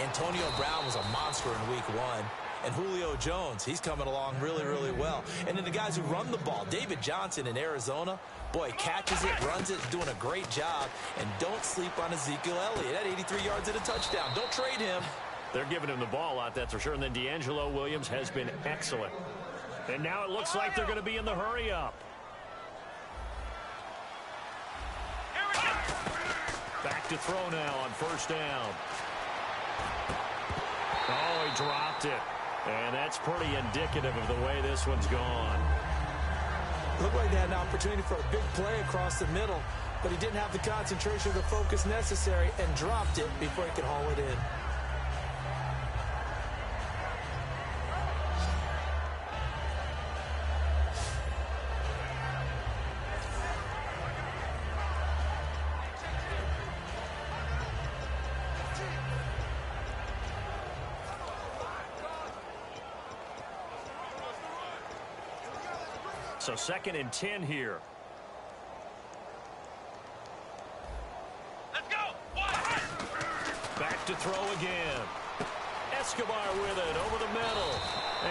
Antonio Brown was a monster in week 1. And Julio Jones, he's coming along really, really well. And then the guys who run the ball, David Johnson in Arizona, boy, catches it, runs it, doing a great job. And don't sleep on Ezekiel Elliott at 83 yards and a touchdown. Don't trade him. They're giving him the ball out, that's for sure. And then D'Angelo Williams has been excellent. And now it looks like they're going to be in the hurry-up. Back to throw now on first down. Oh, he dropped it. And that's pretty indicative of the way this one's gone. Looked like they had an opportunity for a big play across the middle, but he didn't have the concentration or the focus necessary and dropped it before he could haul it in. So 2nd and 10 here. Let's go. Back to throw again. Escobar with it over the middle.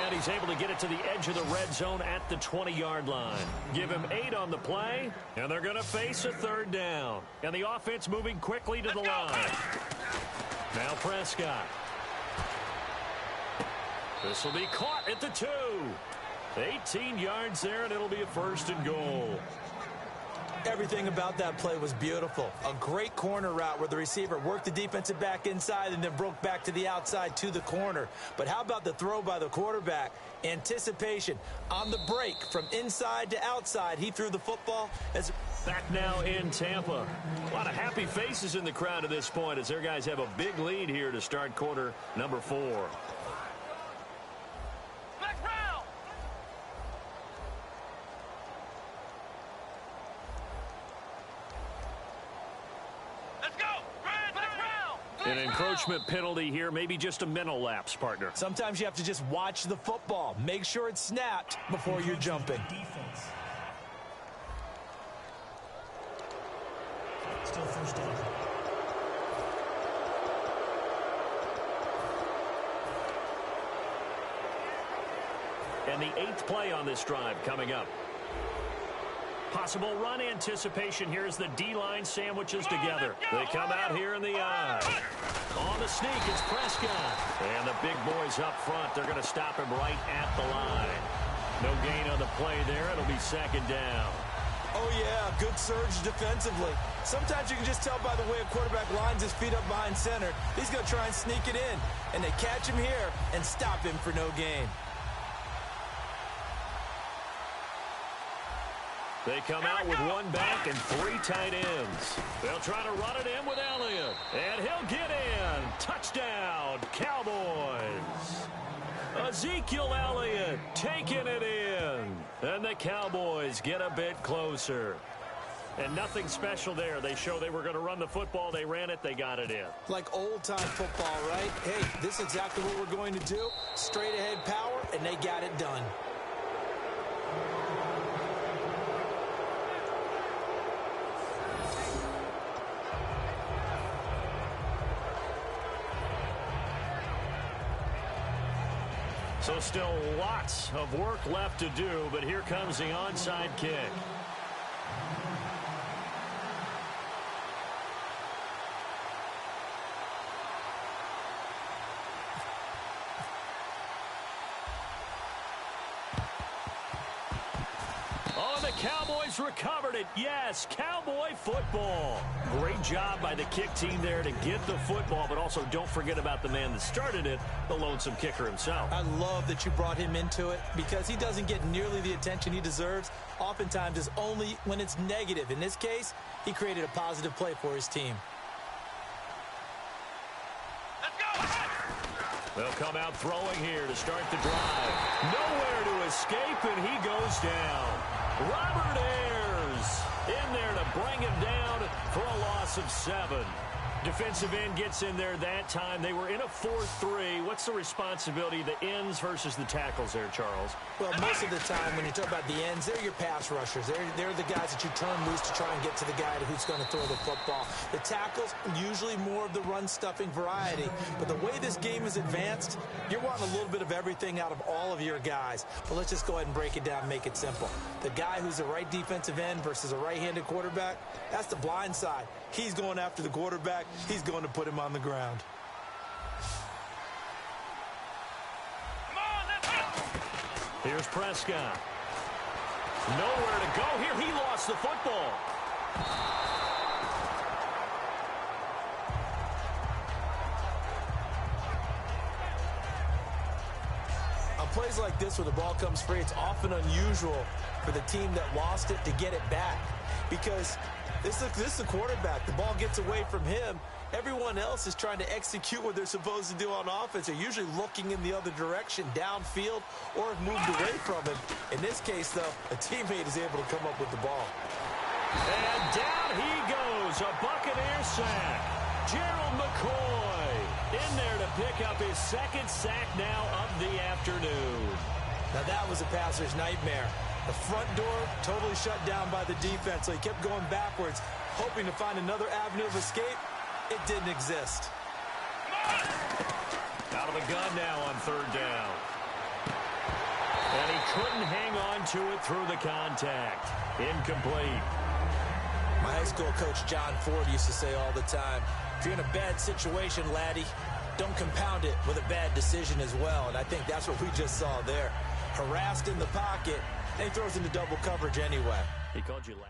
And he's able to get it to the edge of the red zone at the 20-yard line. Give him 8 on the play, and they're going to face a 3rd down. And the offense moving quickly to the line. Now Prescott. This will be caught at the 2. 18 yards there, and it'll be a 1st and goal. Everything about that play was beautiful. A great corner route where the receiver worked the defensive back inside and then broke back to the outside to the corner. But how about the throw by the quarterback? Anticipation on the break from inside to outside. He threw the football as... Back now in Tampa. A lot of happy faces in the crowd at this point as their guys have a big lead here to start quarter number 4. An encroachment penalty here, maybe just a mental lapse, partner. Sometimes you have to just watch the football. Make sure it's snapped before you're jumping. Defense. Still 1st down. And the 8th play on this drive coming up. Possible run anticipation here as the D-line sandwiches together. They come out here in the eye. On the sneak, it's Prescott. And the big boys up front, they're going to stop him right at the line. No gain on the play there. It'll be 2nd down. Oh, yeah, good surge defensively. Sometimes you can just tell by the way a quarterback lines his feet up behind center. He's going to try and sneak it in. And they catch him here and stop him for no gain. They come out with 1 back and 3 tight ends. They'll try to run it in with Elliott. And he'll get in. Touchdown, Cowboys. Ezekiel Elliott taking it in. And the Cowboys get a bit closer. And nothing special there. They show they were going to run the football. They ran it. They got it in. Like old-time football, right? Hey, this is exactly what we're going to do. Straight-ahead power, and they got it done. So still lots of work left to do, but here comes the onside kick. Cowboys recovered it. Yes, Cowboy football. Great job by the kick team there to get the football, but also don't forget about the man that started it, the lonesome kicker himself. I love that you brought him into it because he doesn't get nearly the attention he deserves. Oftentimes it's only when it's negative. In this case, he created a positive play for his team. Let's go! They'll come out throwing here to start the drive. Nowhere to escape, and he goes down. Robert Ayers in there to bring him down for a loss of 7. Defensive end gets in there that time. They were in a 4-3. What's the responsibility of the ends versus the tackles there, Charles? Well, most of the time when you talk about the ends, they're your pass rushers. They're the guys that you turn loose to try and get to the guy who's going to throw the football. The tackles, usually more of the run-stuffing variety. But the way this game is advanced, you're wanting a little bit of everything out of all of your guys. But let's just go ahead and break it down and make it simple. The guy who's a right defensive end versus a right-handed quarterback, that's the blind side. He's going after the quarterback. He's going to put him on the ground. Come on, let's go! Here's Prescott. Nowhere to go here. He lost the football. On plays like this where the ball comes free, it's often unusual for the team that lost it to get it back because this is the quarterback. The ball gets away from him. Everyone else is trying to execute what they're supposed to do on offense. They're usually looking in the other direction, downfield, or have moved away from him. In this case, though, a teammate is able to come up with the ball. And down he goes, a Buccaneer sack. Gerald McCoy in there to pick up his second sack now of the afternoon. Now that was a passer's nightmare. The front door totally shut down by the defense, so he kept going backwards, hoping to find another avenue of escape. It didn't exist. Out of the gun now on 3rd down. And he couldn't hang on to it through the contact. Incomplete. My high school coach, John Ford, used to say all the time, if you're in a bad situation, laddie, don't compound it with a bad decision as well. And I think that's what we just saw there. Harassed in the pocket, and he throws into double coverage anyway. He called you lad?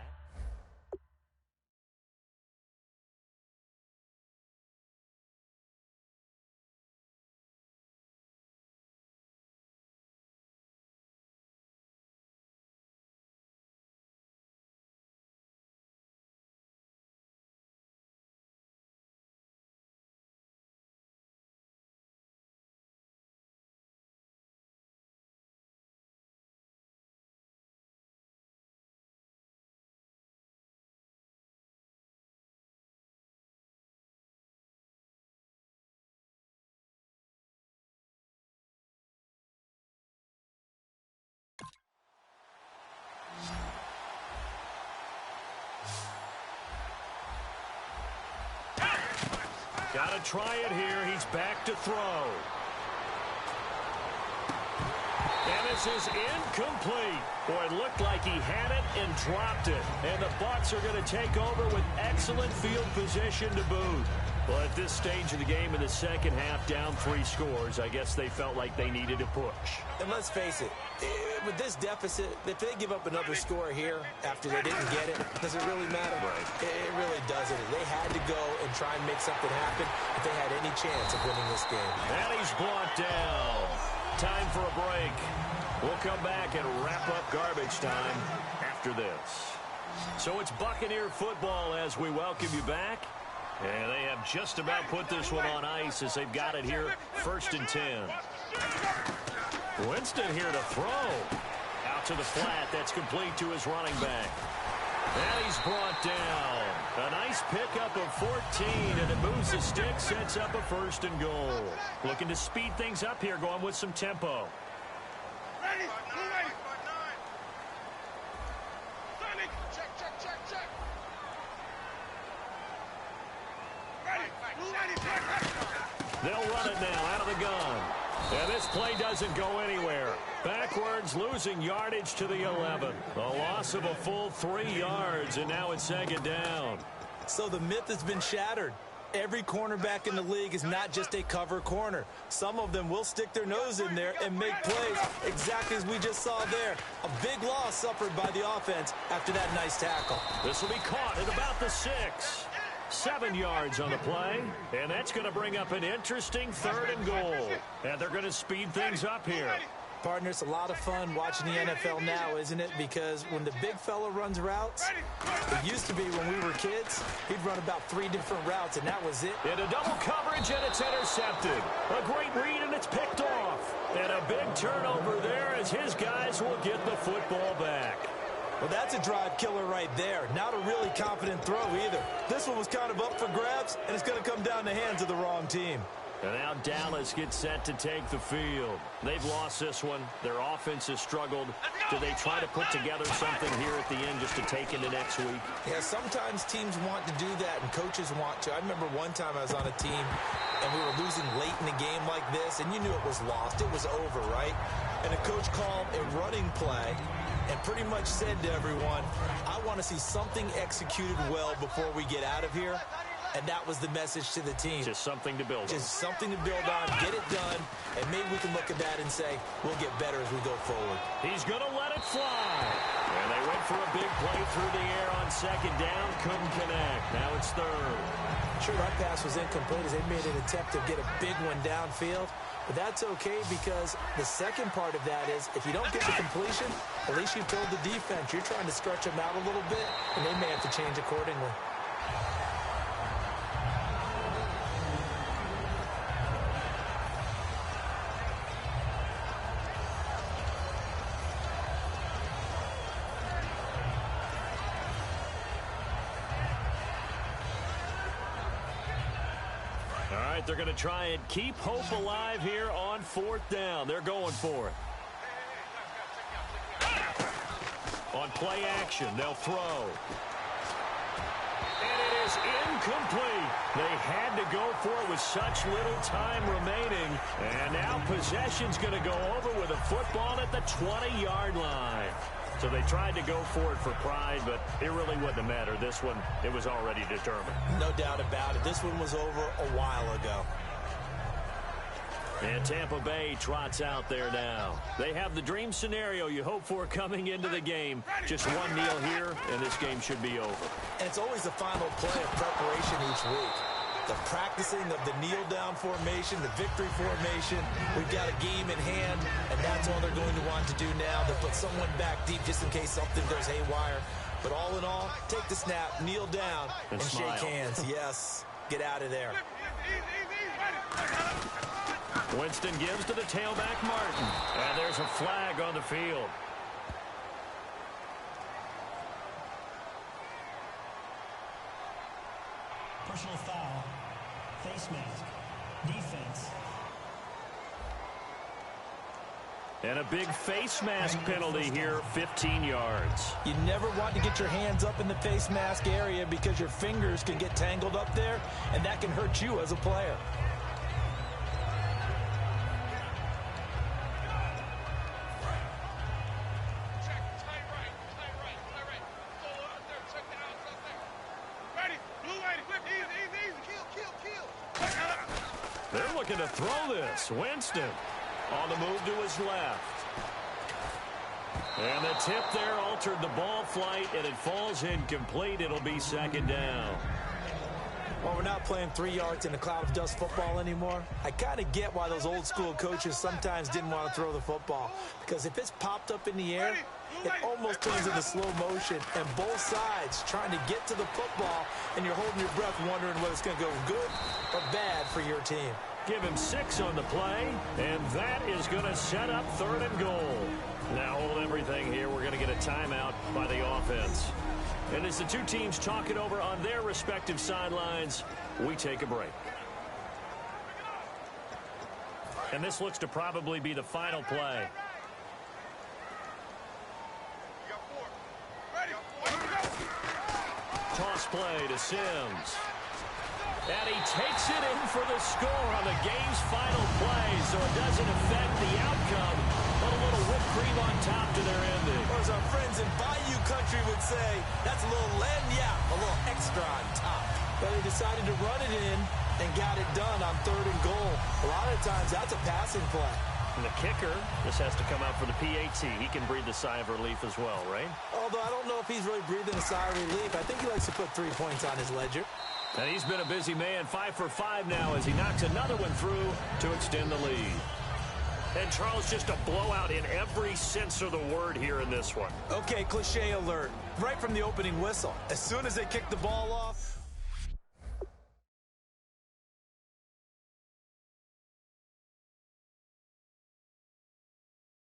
Got to try it here. He's back to throw. And this is incomplete. Boy, it looked like he had it and dropped it. And the Bucs are going to take over with excellent field position to boot. Well, at this stage of the game in the second half, down 3 scores, I guess they felt like they needed to push. And let's face it, with this deficit, if they give up another score here after they didn't get it, does it really matter? Right. It really doesn't. They had to go and try and make something happen if they had any chance of winning this game. And he's blocked down. Time for a break. We'll come back and wrap up garbage time after this. So it's Buccaneer football as we welcome you back. And they have just about put this one on ice as they've got it here, 1st and 10. Winston here to throw. Out to the flat. That's complete to his running back. And he's brought down. A nice pickup of 14, and it moves the stick, sets up a 1st and goal. Looking to speed things up here, going with some tempo. Ready? Who ready? Sonic! Check, check, check, check! Ready? Who ready? They'll run it now out of the gun. And this play doesn't go anywhere. Backwards, losing yardage to the 11. A loss of a full 3 yards, and now it's second down. So the myth has been shattered. Every cornerback in the league is not just a cover corner. Some of them will stick their nose in there and make plays exactly as we just saw there. A big loss suffered by the offense after that nice tackle. This will be caught at about the 6. 7 yards on the play, and that's going to bring up an interesting 3rd and goal. And they're going to speed things up here. Partner, it's a lot of fun watching the NFL now, isn't it? Because when the big fella runs routes, it used to be when we were kids, he'd run about 3 different routes, and that was it. Into double coverage, and it's intercepted. A great read, and it's picked off. And a big turnover there as his guys will get the football back. Well, that's a drive killer right there. Not a really confident throw either. This one was kind of up for grabs, and it's going to come down the hands of the wrong team. And now Dallas gets set to take the field. They've lost this one. Their offense has struggled. Do they try to put together something here at the end just to take into next week? Yeah, sometimes teams want to do that, and coaches want to. I remember one time I was on a team, and we were losing late in a game like this, and you knew it was lost. It was over, right? And a coach called a running play and pretty much said to everyone, I want to see something executed well before we get out of here. And that was the message to the team. Just something to build on. Just something to build on, get it done, and maybe we can look at that and say, we'll get better as we go forward. He's going to let it fly. And they went for a big play through the air on second down. Couldn't connect. Now it's 3rd. Sure, that pass was incomplete as they made an attempt to get a big one downfield. But that's okay because the second part of that is if you don't get the completion, at least you told the defense you're trying to stretch them out a little bit, and they may have to change accordingly. They're going to try and keep hope alive here on 4th down. They're going for it. On play action, they'll throw. And it is incomplete. They had to go for it with such little time remaining. And now possession's going to go over with a football at the 20-yard line. So they tried to go for it for pride, but it really wouldn't have mattered. This one, it was already determined. No doubt about it. This one was over a while ago. And Tampa Bay trots out there now. They have the dream scenario you hope for coming into the game. Just one kneel here, and this game should be over. And it's always the final play of preparation each week. The practicing of the kneel-down formation, the victory formation. We've got a game in hand, and that's all they're going to want to do now. They'll put someone back deep just in case something goes haywire. But all in all, take the snap, kneel down, and shake hands. Yes, get out of there. Winston gives to the tailback, Martin. And there's a flag on the field. Personal foul. Face mask. Defense. And a big face mask penalty here, 15 yards. You never want to get your hands up in the face mask area because your fingers can get tangled up there, and that can hurt you as a player. They're looking to throw this. Winston on the move to his left. And the tip there altered the ball flight, and it falls incomplete. It'll be second down. Well, we're not playing 3 yards in a cloud of dust football anymore. I kind of get why those old school coaches sometimes didn't want to throw the football. Because if it's popped up in the air, it almost turns into slow motion. And both sides trying to get to the football, and you're holding your breath wondering whether it's going to go good or bad for your team. Give him 6 on the play, and that is going to set up 3rd and goal. Now hold everything here. We're going to get a timeout by the offense. And as the two teams talk it over on their respective sidelines, we take a break. And this looks to probably be the final play. Toss play to Sims. And he takes it in for the score on the game's final play, so it doesn't affect the outcome, but a little whipped cream on top to their ending. Or as our friends in Bayou Country would say, that's a little lagniappe, a little extra on top. But they decided to run it in and got it done on 3rd and goal. A lot of times, that's a passing play. And the kicker just has to come out for the PAT. He can breathe a sigh of relief as well, right? Although I don't know if he's really breathing a sigh of relief. I think he likes to put 3 points on his ledger. And he's been a busy man, 5 for 5 now as he knocks another one through to extend the lead. And Charles, just a blowout in every sense of the word here in this one. Okay, cliche alert. Right from the opening whistle. As soon as they kicked the ball off,